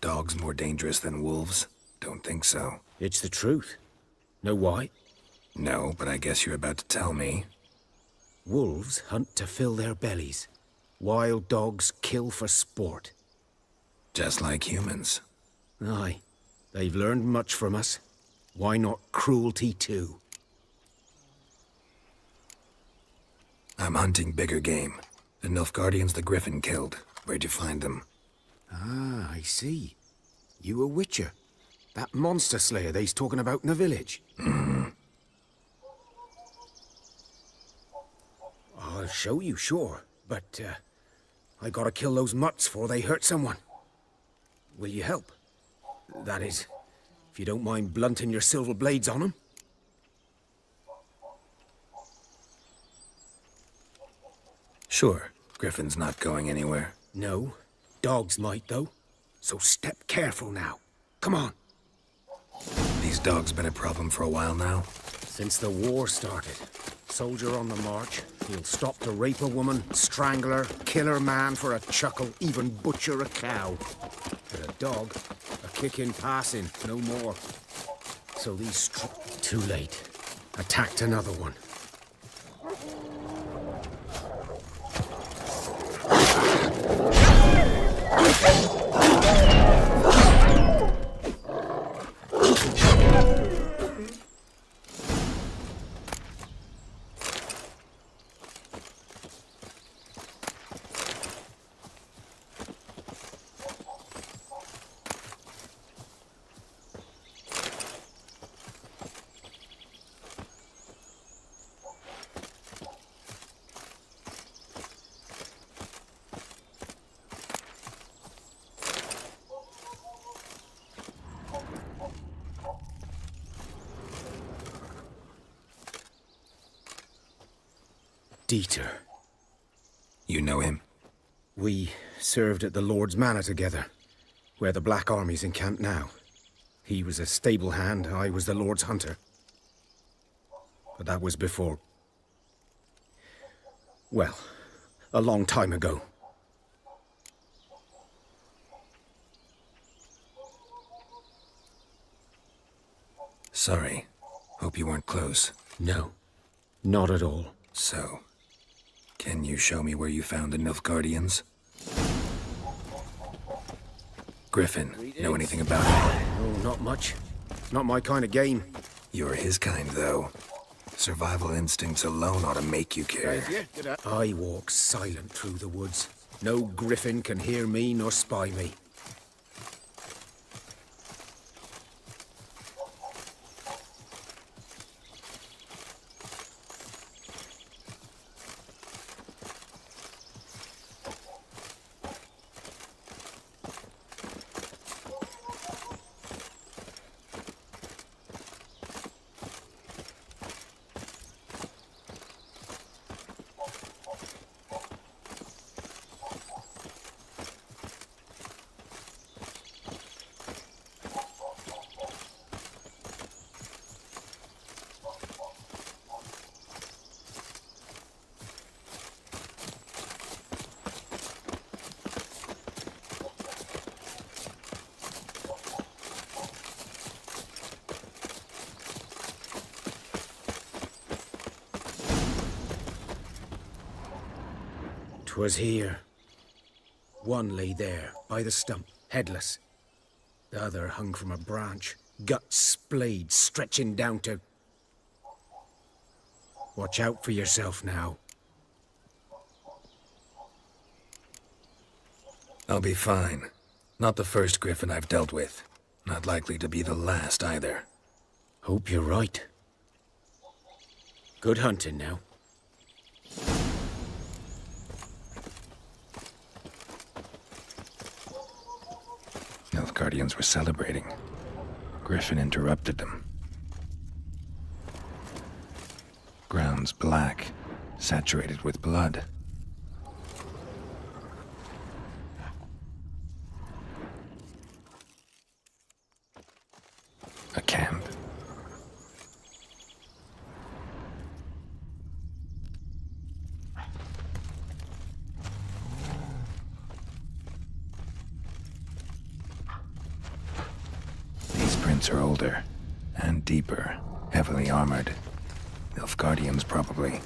Dogs more dangerous than wolves? Don't think so. It's the truth. Know why? No, but I guess you're about to tell me. Wolves hunt to fill their bellies. Wild dogs kill for sport. Just like humans. Aye. They've learned much from us. Why not cruelty too? I'm hunting bigger game. The Nilfgaardians the Griffin killed. Where'd you find them? Ah, I see. You a witcher. That monster slayer they's talking about in the village. Mm-hmm. I'll show you, sure. But, I gotta kill those mutts before they hurt someone. Will you help? That is, if you don't mind blunting your silver blades on him. Sure, Griffin's not going anywhere. No, dogs might though. So step careful now. Come on. These dogs been a problem for a while now? Since the war started. Soldier on the march, he'll stop to rape a woman, strangle her, kill her man for a chuckle, even butcher a cow. But a dog, a kick in passing, no more. So these too late. Attacked another one. Dieter. You know him? We served at the Lord's Manor together, where the Black Army's encamped now. He was a stable hand, I was the Lord's hunter. But that was before... well, a long time ago. Sorry. Hope you weren't close. No, not at all. So, can you show me where you found the Nilfgaardians? Griffin, know anything about it? No, not much. Not my kind of game. You're his kind, though. Survival instincts alone ought to make you care. I walk silent through the woods. No griffin can hear me nor spy me. Was here. One lay there, by the stump, headless. The other hung from a branch, guts splayed, stretching down to... Watch out for yourself now. I'll be fine. Not the first griffin I've dealt with. Not likely to be the last either. Hope you're right. Good hunting now. Guardians were celebrating. Griffin interrupted them. Ground's black, saturated with blood. A camp. Are older and deeper, heavily armored. Nilfgaardians, probably.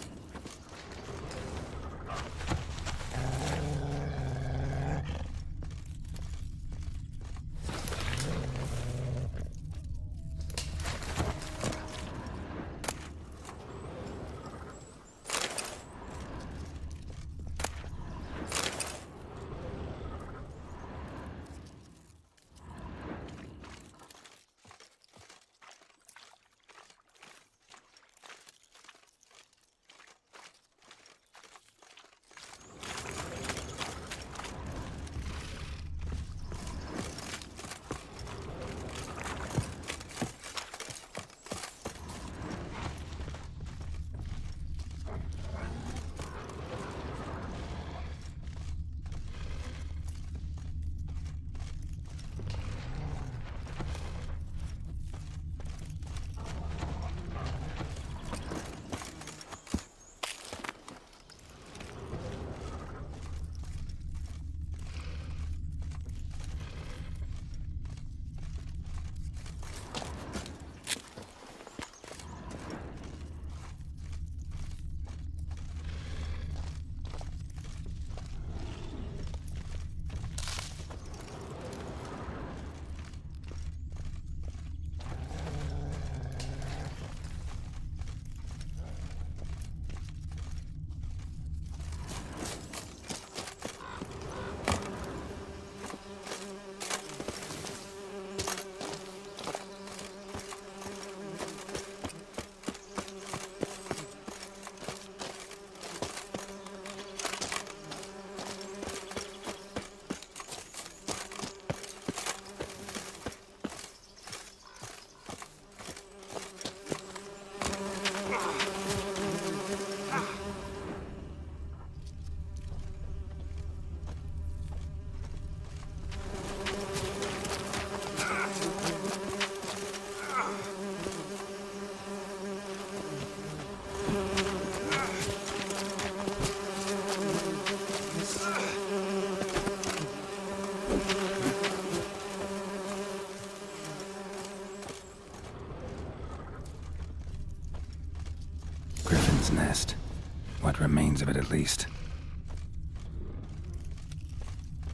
What remains of it, at least.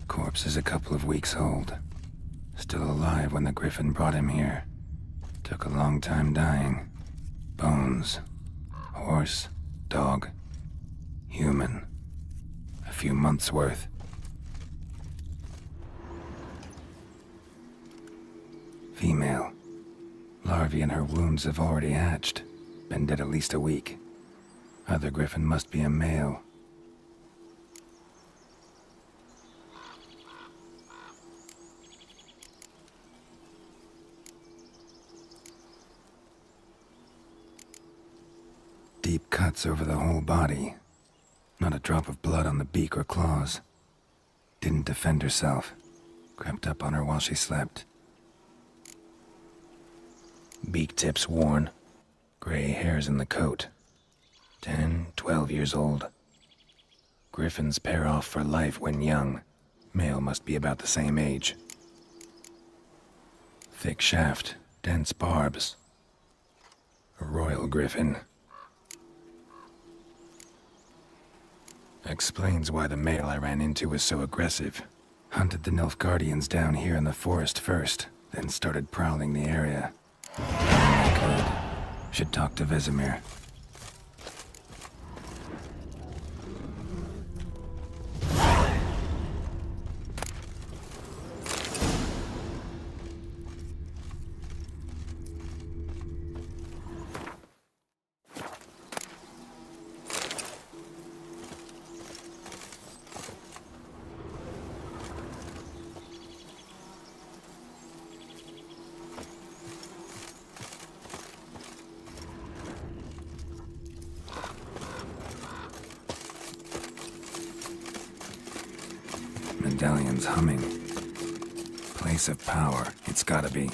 Corpse is a couple of weeks old. Still alive when the Griffin brought him here. Took a long time dying. Bones. Horse. Dog. Human. A few months' worth. Female. Larvae in her wounds have already hatched. Been dead at least a week. Other Griffin must be a male. Deep cuts over the whole body. Not a drop of blood on the beak or claws. Didn't defend herself. Crept up on her while she slept. Beak tips worn. Gray hairs in the coat. 10, 12 years old. Griffins pair off for life when young. Male must be about the same age. Thick shaft, dense barbs. A royal griffin. Explains why the male I ran into was so aggressive. Hunted the Nilfgaardians down here in the forest first, then started prowling the area. Should talk to Vesemir. Medallion's humming. Place of power, it's gotta be.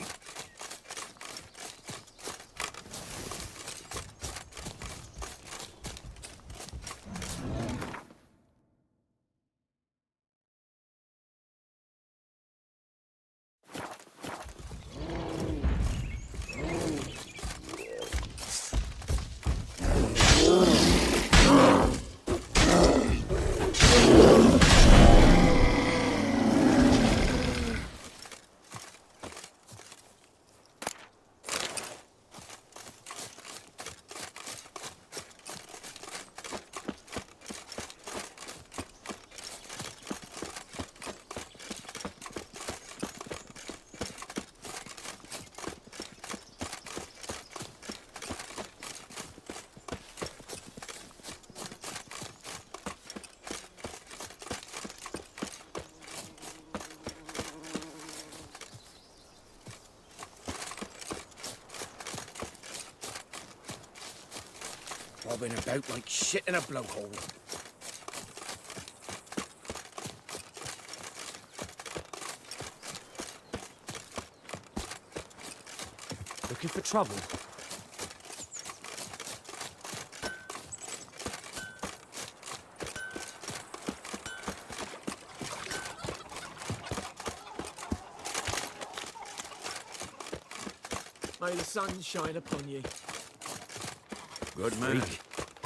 Bobbing about like shit in a blowhole. Looking for trouble? May the sun shine upon you. Good man.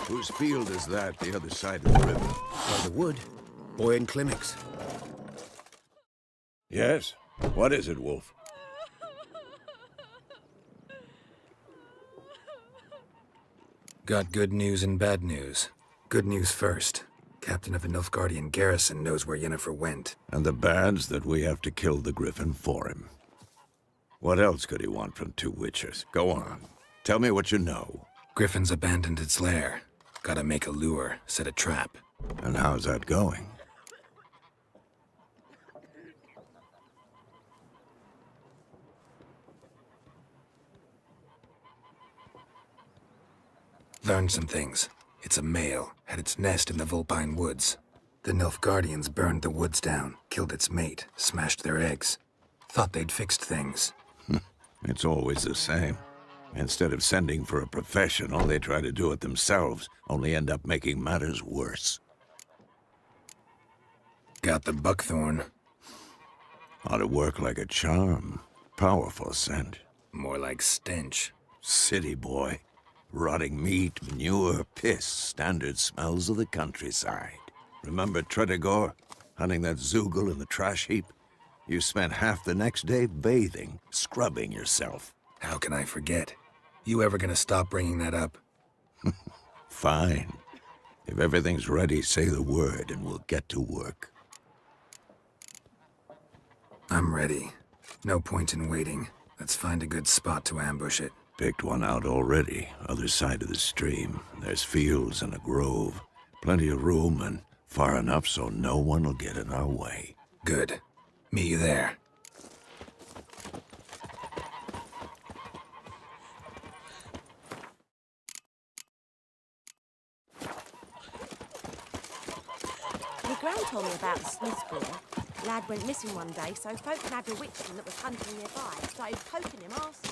Whose field is that, the other side of the river? By the wood. Boy in clinics. Yes? What is it, Wolf? Got good news and bad news. Good news first. Captain of the Nilfgaardian garrison knows where Yennefer went. And the bad's that we have to kill the Griffin for him. What else could he want from two witches? Go on. Tell me what you know. Griffin's abandoned its lair. Gotta make a lure, set a trap. And how's that going? Learned some things. It's a male, had its nest in the Vulpine Woods. The Nilfgaardians burned the woods down, killed its mate, smashed their eggs. Thought they'd fixed things. It's always the same. Instead of sending for a professional, they try to do it themselves, only end up making matters worse. Got the buckthorn. Ought to work like a charm. Powerful scent. More like stench. City boy. Rotting meat, manure, piss, standard smells of the countryside. Remember Tretogor? Hunting that Zoogle in the trash heap? You spent half the next day bathing, scrubbing yourself. How can I forget? You ever gonna stop bringing that up? Fine. If everything's ready, say the word and we'll get to work. I'm ready. No point in waiting. Let's find a good spot to ambush it. Picked one out already, other side of the stream. There's fields and a grove. Plenty of room and far enough so no one will get in our way. Good. Meet you there. My gran told me about the Smith's boy. Lad went missing one day, so folk nabbed a witchman that was hunting nearby and started poking him arse.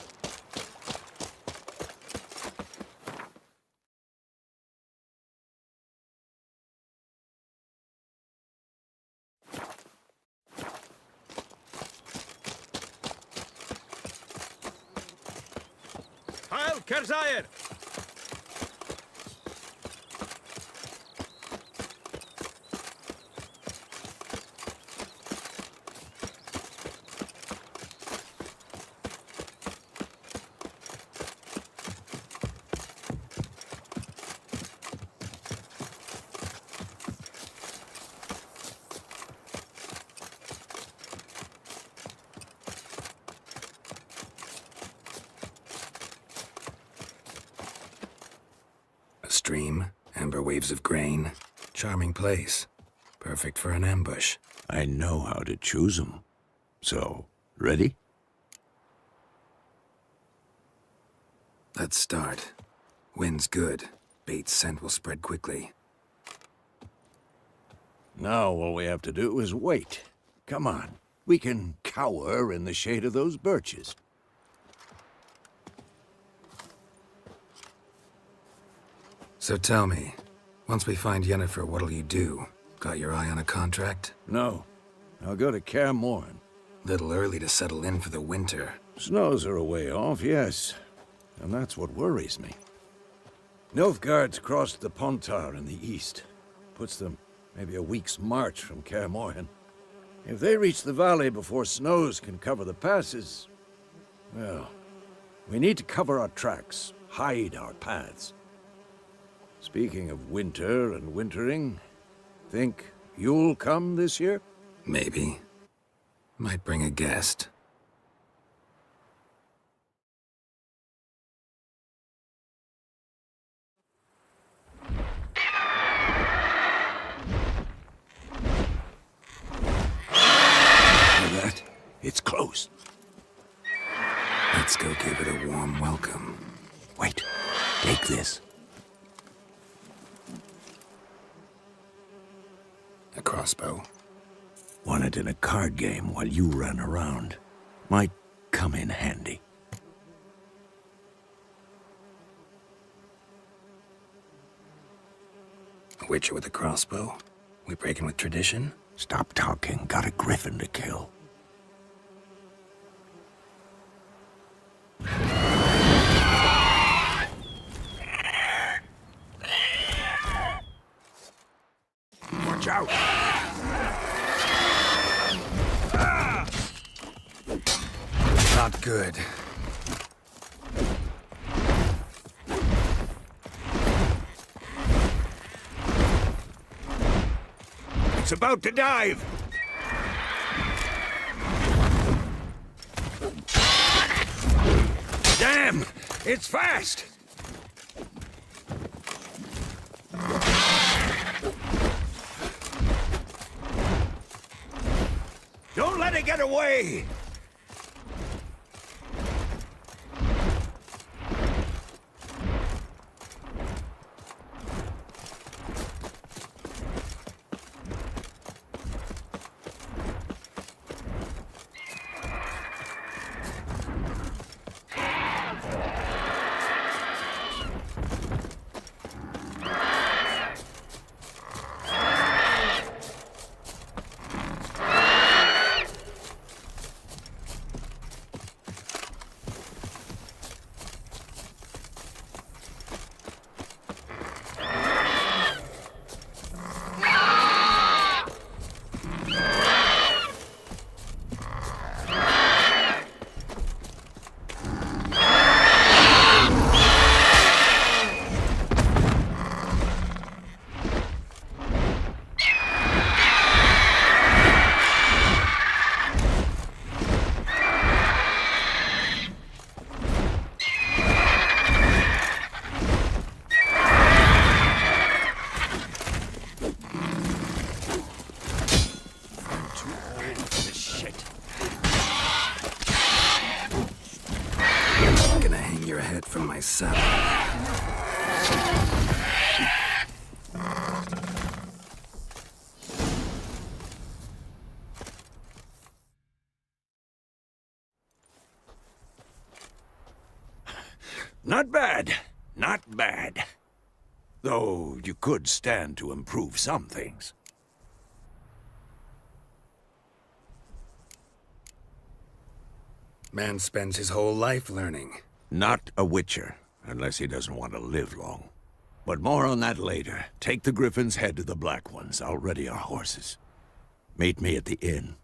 Heil, Kerzayer! A stream, amber waves of grain. Charming place. Perfect for an ambush. I know how to choose 'em. So, ready? Let's start. Wind's good. Bait's scent will spread quickly. Now all we have to do is wait. Come on. We can cower in the shade of those birches. So tell me, once we find Yennefer, what'll you do? Got your eye on a contract? No. I'll go to Kaer Morhen. Little early to settle in for the winter. Snows are a way off, yes. And that's what worries me. Nilfgaard's crossed the Pontar in the east. Puts them maybe a week's march from Kaer Morhen. If they reach the valley before snows can cover the passes, well, we need to cover our tracks, hide our paths. Speaking of winter and wintering, think you'll come this year? Maybe. Might bring a guest. Hear that? It's close. Let's go give it a warm welcome. Wait, take this. A crossbow. Won it in a card game while you ran around. Might come in handy. A witcher with a crossbow? We breaking with tradition? Stop talking. Got a griffin to kill. Watch out! Not good. It's about to dive! Damn! It's fast! Don't let it get away! Not bad. Not bad. Though you could stand to improve some things. Man spends his whole life learning. Not a witcher, unless he doesn't want to live long. But more on that later. Take the Griffin's head to the Black Ones. I'll ready our horses. Meet me at the inn.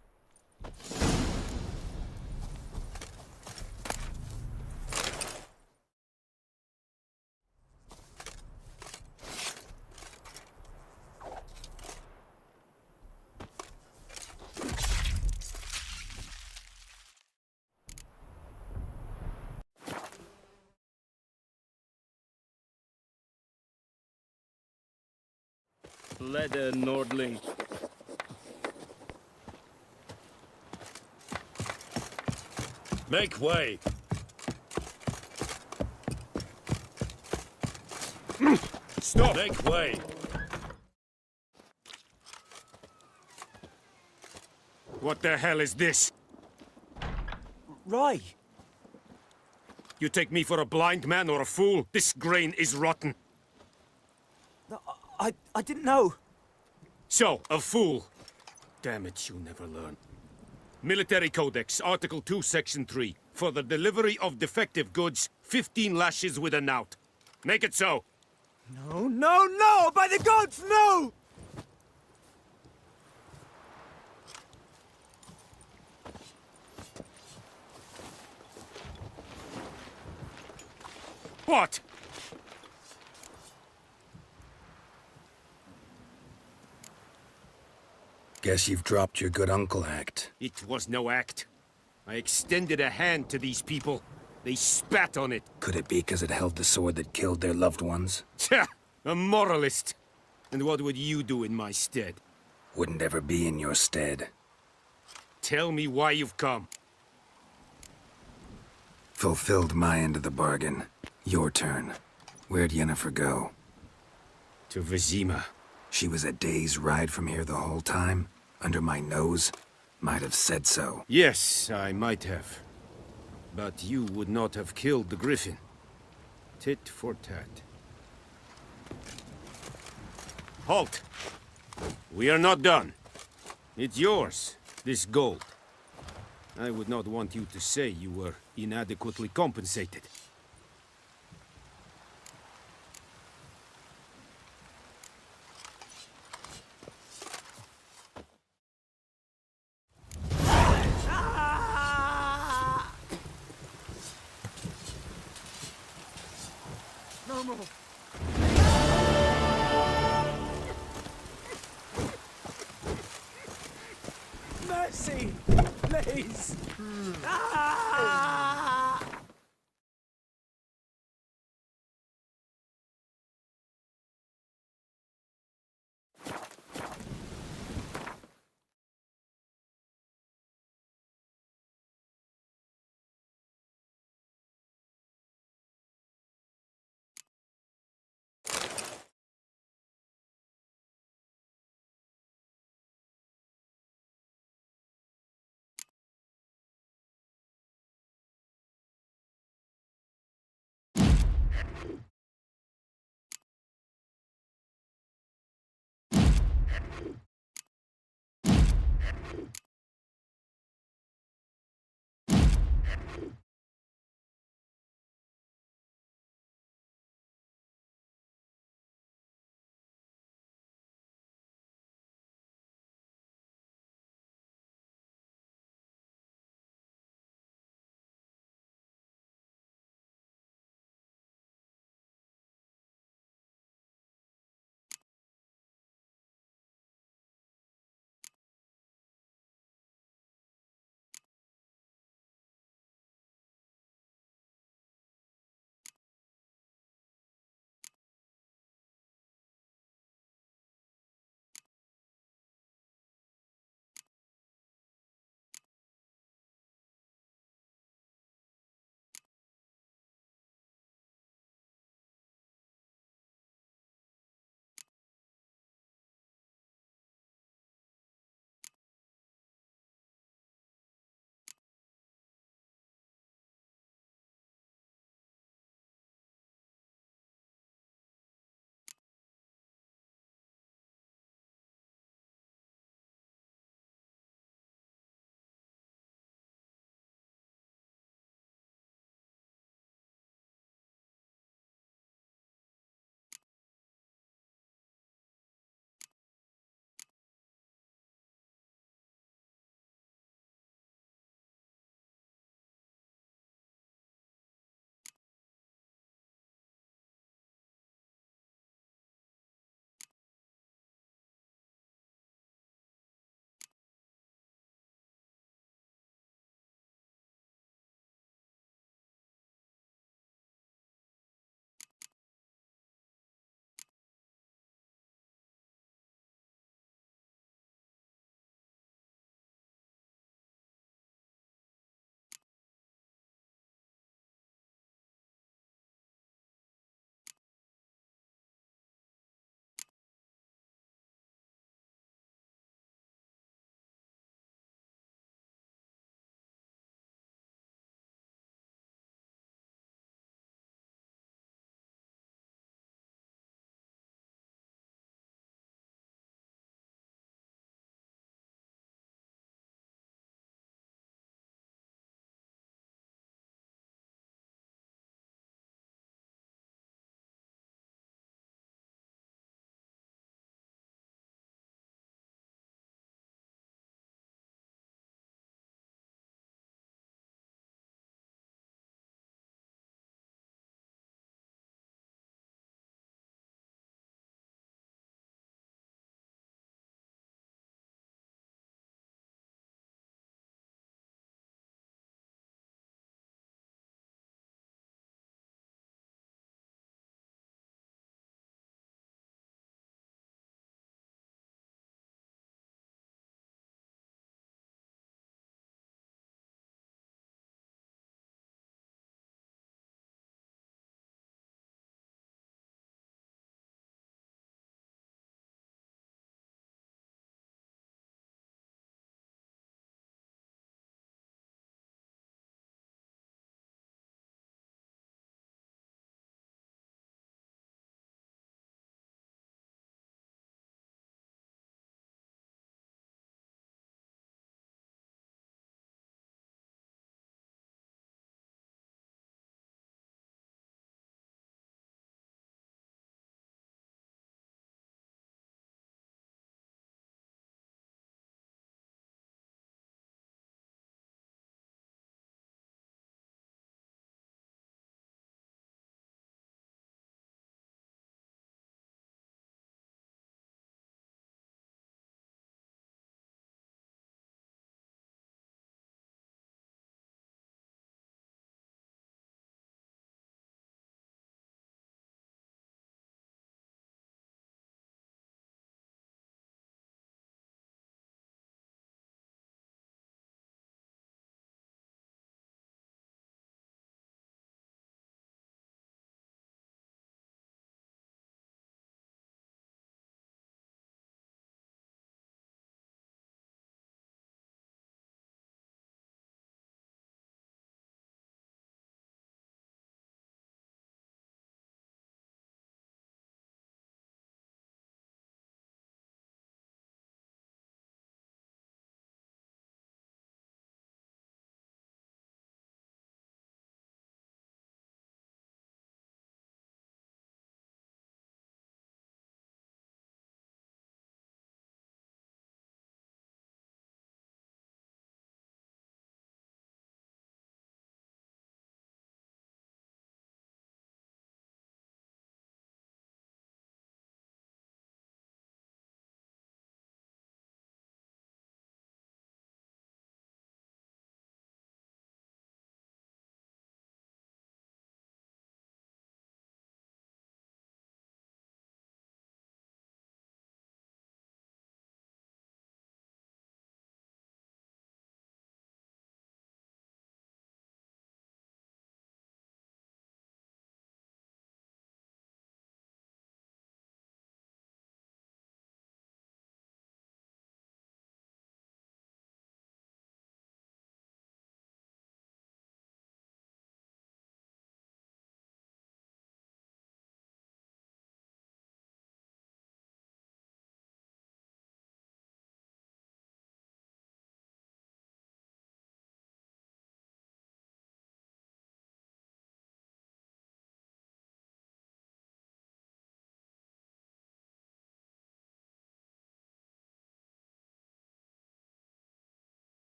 Leather Nordling. Make way. Stop! Make way. What the hell is this? Rye! You take me for a blind man or a fool? This grain is rotten. I didn't know. So, a fool. Damn it, you never learn. Military Codex, Article 2, Section 3. For the delivery of defective goods, 15 lashes with a knout. Make it so. No, no, no! By the gods, no! What? Guess you've dropped your good uncle act. It was no act. I extended a hand to these people. They spat on it. Could it be because it held the sword that killed their loved ones? Tja, a moralist. And what would you do in my stead? Wouldn't ever be in your stead. Tell me why you've come. Fulfilled my end of the bargain. Your turn. Where'd Yennefer go? To Vizima. She was a day's ride from here the whole time? Under my nose? Might have said so. Yes, I might have. But you would not have killed the Griffin. Tit for tat. Halt! We are not done. It's yours, this gold. I would not want you to say you were inadequately compensated. No more. Mercy! Please!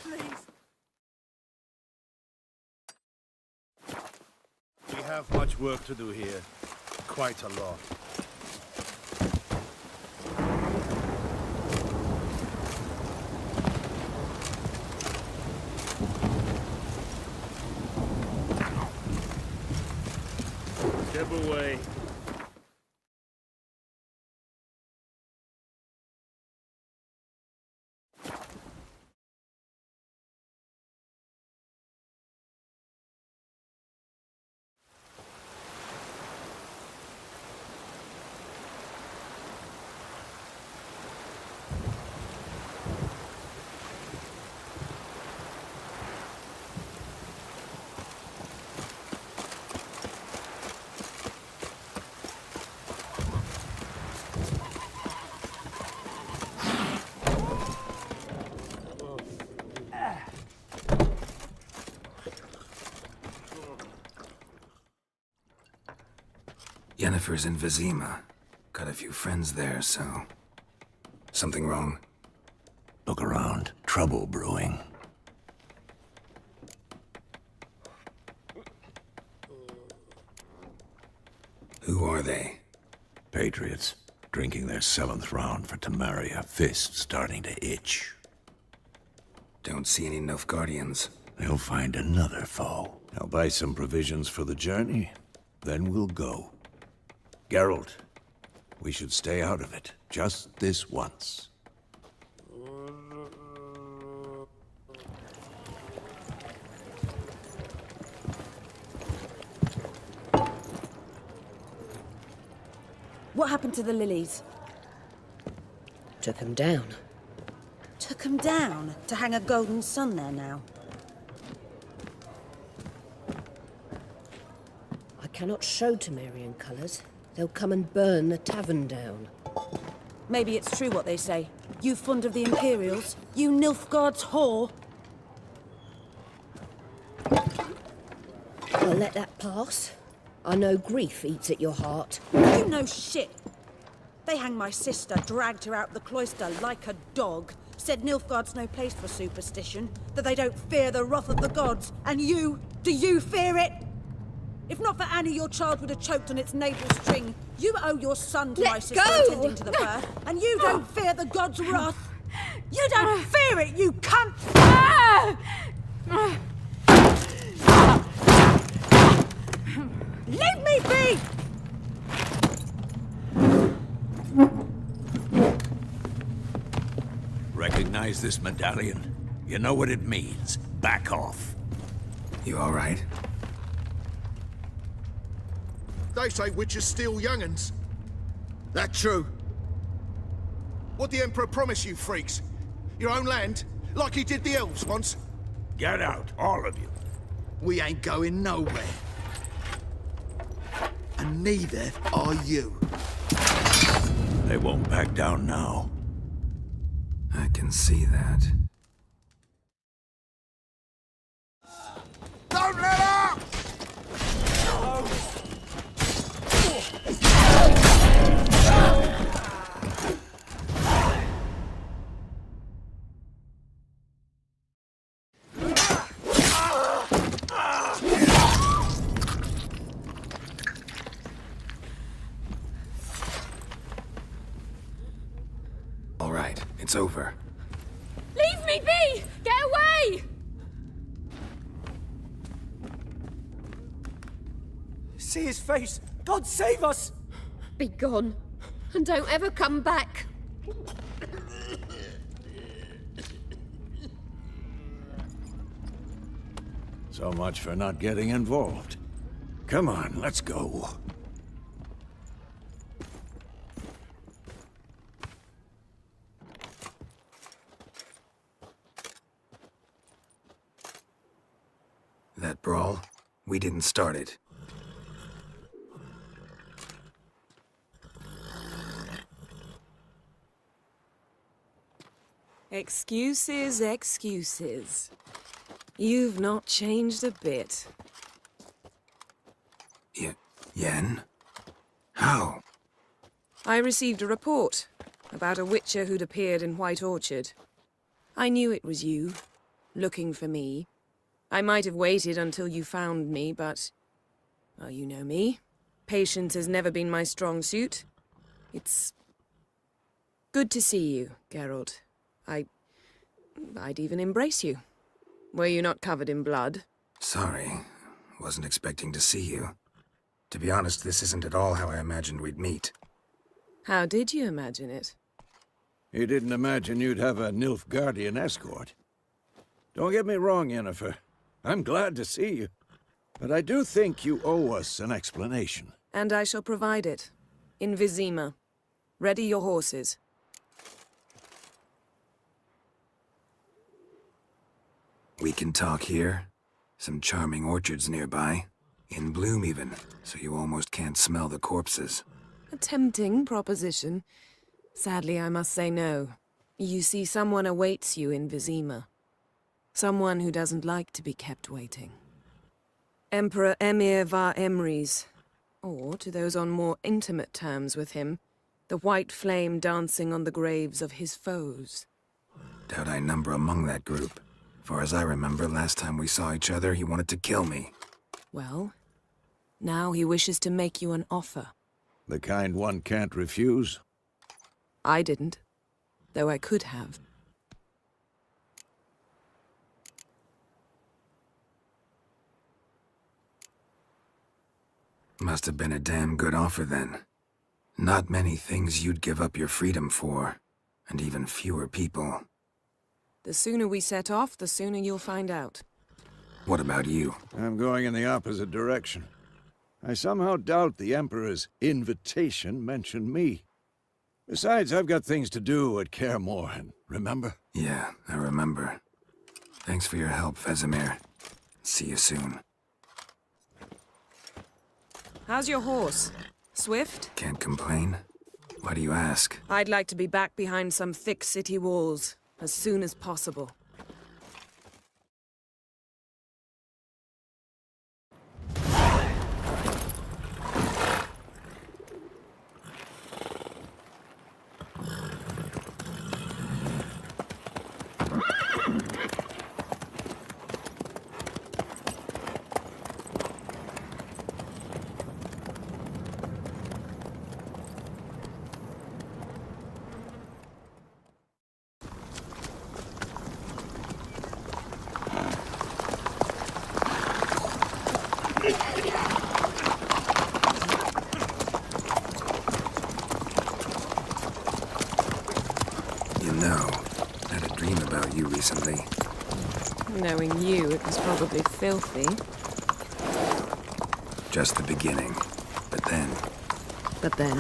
Please. We have much work to do here. Quite a lot. Step away. Yennefer's in Vizima. Got a few friends there, so... Something wrong? Look around. Trouble brewing. Who are they? Patriots. Drinking their 7th round for Temeria. Fist starting to itch. Don't see any Nilfgaardians. They'll find another foe. I'll buy some provisions for the journey. Then we'll go. Geralt, we should stay out of it. Just this once. What happened to the lilies? Took 'em down. Took 'em down to hang a golden sun there now. I cannot show Temerian colours. They'll come and burn the tavern down. Maybe it's true what they say. You fond of the Imperials? You Nilfgaard's whore? I'll let that pass. I know grief eats at your heart. You know shit. They hanged my sister, dragged her out the cloister like a dog. Said Nilfgaard's no place for superstition, that they don't fear the wrath of the gods. And you, do you fear it? If not for Annie, your child would have choked on its navel string. You owe your son to my sister attending to the birth, and you don't fear the gods' wrath. You don't fear it, you cunt! Leave me be! Recognize this medallion? You know what it means. Back off. You all right? They say witches steal young'uns. That true? What the Emperor promise you, freaks? Your own land? Like he did the elves once? Get out, all of you. We ain't going nowhere. And neither are you. They won't back down now. I can see that. Don't let up! All right, it's over. Leave me be! Get away! See his face! God save us! Be gone, and don't ever come back. So much for not getting involved. Come on, let's go. That brawl, we didn't start it. Excuses, excuses. You've not changed a bit. Yen? How? I received a report about a witcher who'd appeared in White Orchard. I knew it was you, looking for me. I might have waited until you found me, but... well, you know me. Patience has never been my strong suit. It's... good to see you, Geralt. I'd even embrace you. Were you not covered in blood? Sorry. Wasn't expecting to see you. To be honest, this isn't at all how I imagined we'd meet. How did you imagine it? You didn't imagine you'd have a Nilfgaardian escort. Don't get me wrong, Yennefer. I'm glad to see you. But I do think you owe us an explanation. And I shall provide it. In Vizima. Ready your horses. We can talk here. Some charming orchards nearby. In bloom even, so you almost can't smell the corpses. A tempting proposition. Sadly, I must say no. You see, someone awaits you in Vizima. Someone who doesn't like to be kept waiting. Emperor Emir var Emrys. Or, to those on more intimate terms with him, the white flame dancing on the graves of his foes. Doubt I number among that group. Far as I remember, last time we saw each other, he wanted to kill me. Well, now he wishes to make you an offer. The kind one can't refuse? I didn't, though I could have. Must have been a damn good offer then. Not many things you'd give up your freedom for, and even fewer people. The sooner we set off, the sooner you'll find out. What about you? I'm going in the opposite direction. I somehow doubt the Emperor's invitation mentioned me. Besides, I've got things to do at Kare, remember? Yeah, I remember. Thanks for your help, Vesemir. See you soon. How's your horse? Swift? Can't complain. Why do you ask? I'd like to be back behind some thick city walls, as soon as possible. You know, I had a dream about you recently. Knowing you, it was probably filthy. Just the beginning. But then... But then...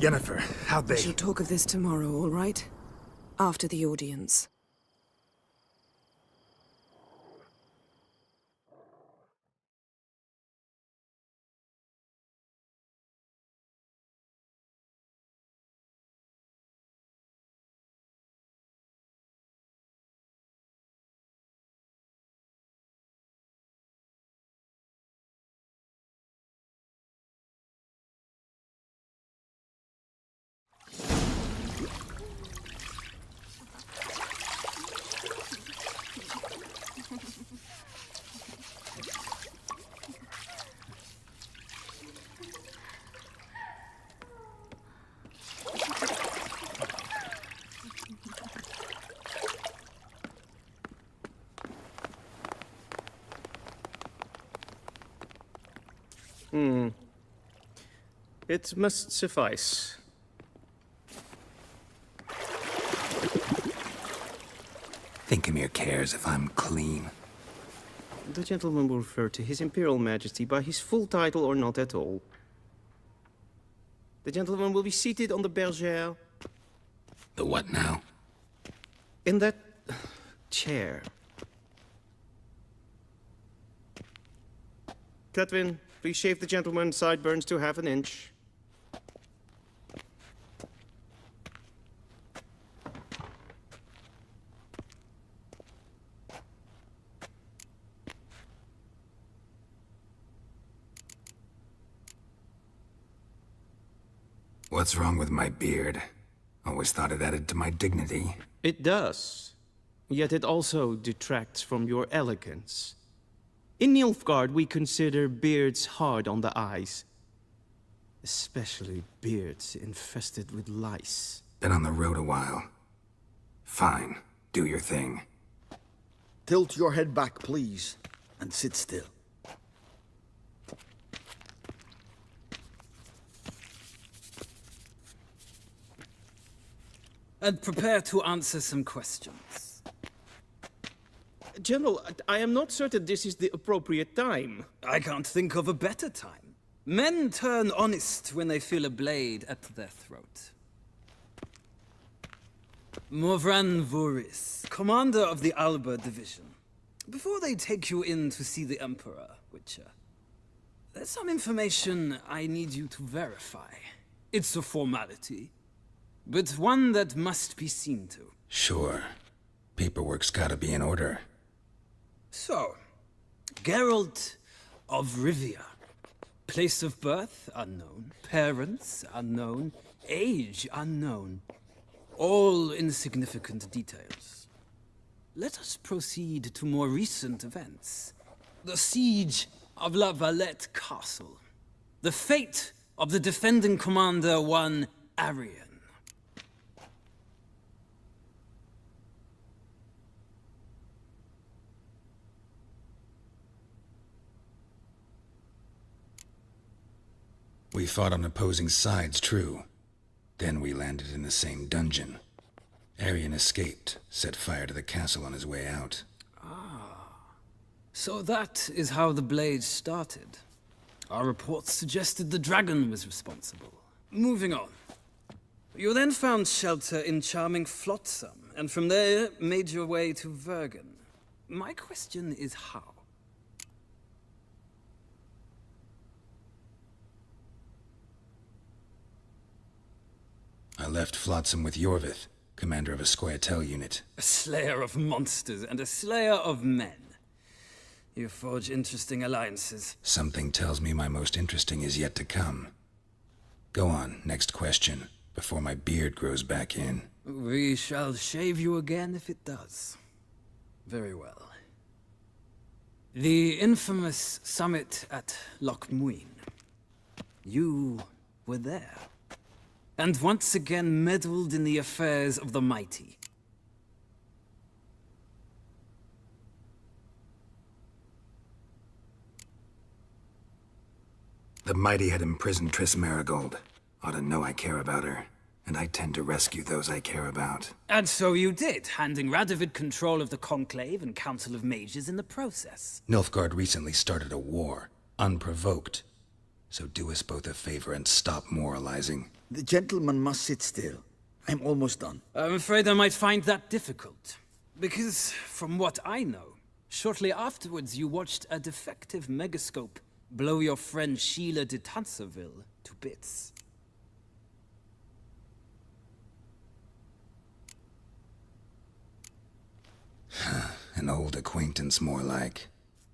Yennefer, how'd they... We shall talk of this tomorrow, all right? After the audience. It must suffice. Thinkamere cares if I'm clean. The gentleman will refer to His Imperial Majesty by his full title or not at all. The gentleman will be seated on the bergère. The what now? In that chair. Cutwin, please shave the gentleman's sideburns to ½ an inch. What's wrong with my beard? Always thought it added to my dignity. It does. Yet it also detracts from your elegance. In Nilfgaard, we consider beards hard on the eyes. Especially beards infested with lice. Been on the road a while. Fine. Do your thing. Tilt your head back, please, and sit still. And prepare to answer some questions. General, I am not certain this is the appropriate time. I can't think of a better time. Men turn honest when they feel a blade at their throat. Morvran Voris, commander of the Alba Division. Before they take you in to see the Emperor, Witcher, there's some information I need you to verify. It's a formality, but one that must be seen to. Sure. Paperwork's gotta be in order. So, Geralt of Rivia. Place of birth, unknown. Parents, unknown. Age, unknown. All insignificant details. Let us proceed to more recent events. The siege of La Valette Castle. The fate of the defending commander, one Arian. We fought on opposing sides, true. Then we landed in the same dungeon. Arian escaped, set fire to the castle on his way out. So that is how the blade started. Our reports suggested the dragon was responsible. Moving on. You then found shelter in charming Flotsam, and from there made your way to Vergen. My question is how? I left Flotsam with Yorvith, commander of a Scoia'tael unit. A slayer of monsters and a slayer of men. You forge interesting alliances. Something tells me my most interesting is yet to come. Go on, next question, before my beard grows back in. We shall shave you again if it does. Very well. The infamous summit at Loch Muin. You were there. And once again meddled in the affairs of the mighty. The mighty had imprisoned Triss Marigold. Ought to know I care about her, and I tend to rescue those I care about. And so you did, handing Radovid control of the Conclave and Council of Mages in the process. Nilfgaard recently started a war, unprovoked. So do us both a favor and stop moralizing. The gentleman must sit still. I'm almost done. I'm afraid I might find that difficult. Because, from what I know, shortly afterwards you watched a defective megascope blow your friend Sheila de Tanserville to bits. An old acquaintance, more like.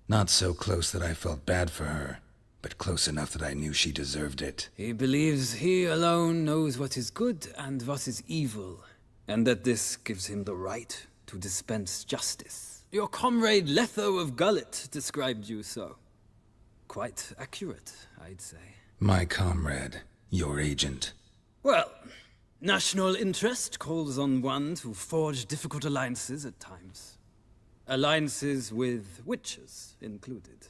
Not so close that I felt bad for her, but close enough that I knew she deserved it. He believes he alone knows what is good and what is evil, and that this gives him the right to dispense justice. Your comrade Letho of Gullet described you so. Quite accurate, I'd say. My comrade, your agent. Well, national interest calls on one to forge difficult alliances at times. Alliances with witches included.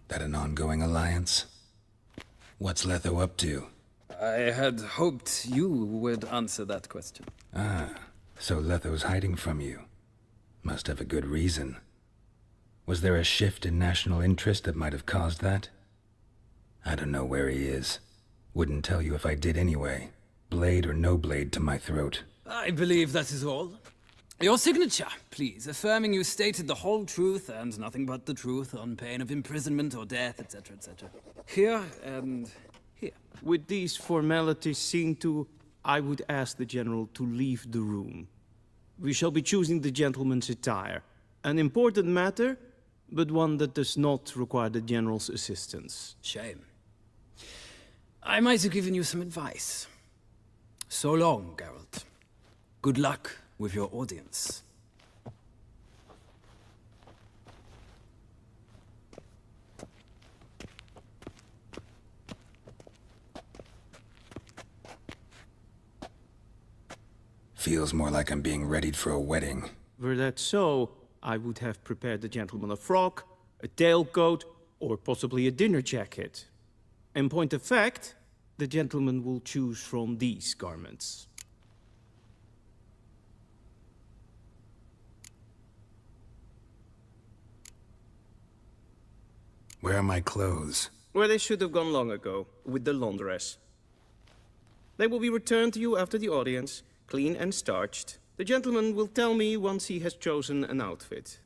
That an ongoing alliance? What's Letho up to? I had hoped you would answer that question. Ah, so Letho's hiding from you. Must have a good reason. Was there a shift in national interest that might have caused that? I don't know where he is. Wouldn't tell you if I did anyway. Blade or no blade to my throat. I believe that is all. Your signature, please, affirming you stated the whole truth and nothing but the truth on pain of imprisonment or death, etc., etc. Here and here. With these formalities seen to, I would ask the General to leave the room. We shall be choosing the gentleman's attire. An important matter, but one that does not require the General's assistance. Shame. I might have given you some advice. So long, Geralt. Good luck with your audience. Feels more like I'm being readied for a wedding. Were that so, I would have prepared the gentleman a frock, a tailcoat, or possibly a dinner jacket. In point of fact, the gentleman will choose from these garments. Where are my clothes? Where they should have gone long ago, with the laundress. They will be returned to you after the audience, clean and starched. The gentleman will tell me once he has chosen an outfit.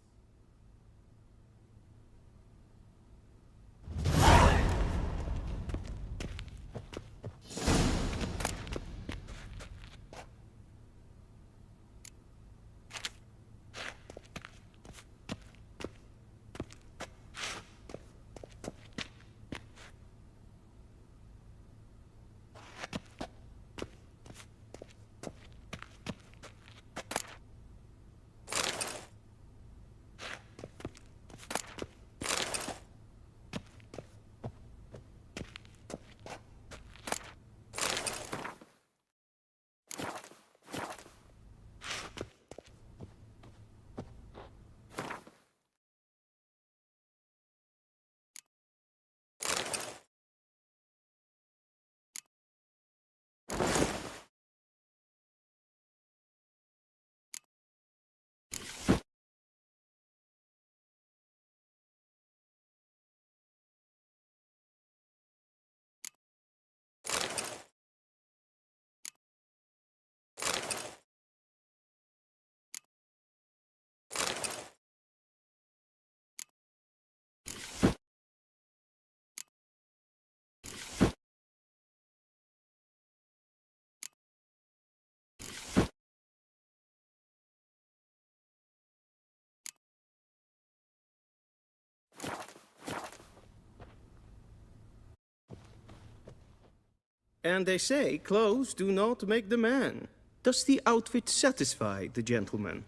And they say clothes do not make the man. Does the outfit satisfy the gentleman?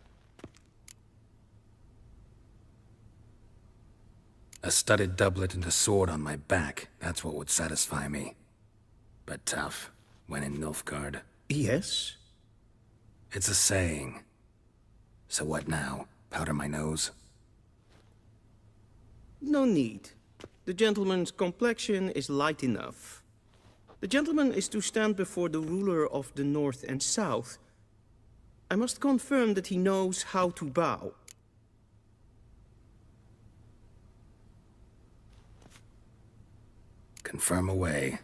A studded doublet and a sword on my back, that's what would satisfy me. But tough, when in Nilfgaard. Yes? It's a saying. So what now? Powder my nose? No need. The gentleman's complexion is light enough. The gentleman is to stand before the ruler of the North and South. I must confirm that he knows how to bow. Confirm away.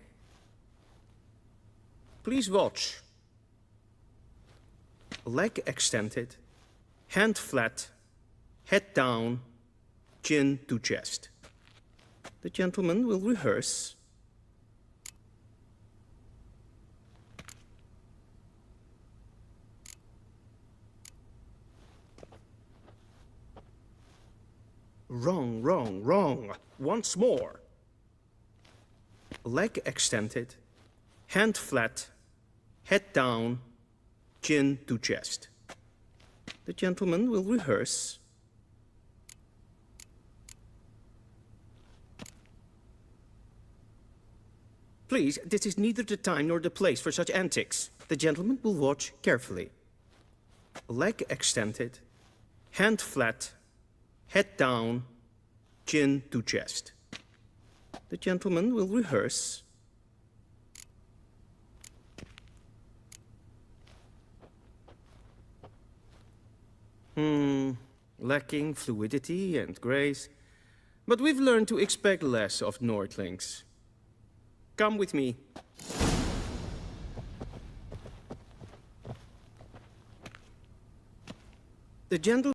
Please watch. Leg extended, hand flat, head down, chin to chest. The gentleman will rehearse. Wrong, wrong, wrong. Once more. Leg extended, hand flat, head down, chin to chest. The gentleman will rehearse. Please, this is neither the time nor the place for such antics. The gentleman will watch carefully. Leg extended, hand flat, head down, chin to chest. The gentleman will rehearse. Lacking fluidity and grace. But we've learned to expect less of Nordlings. Come with me. The gentleman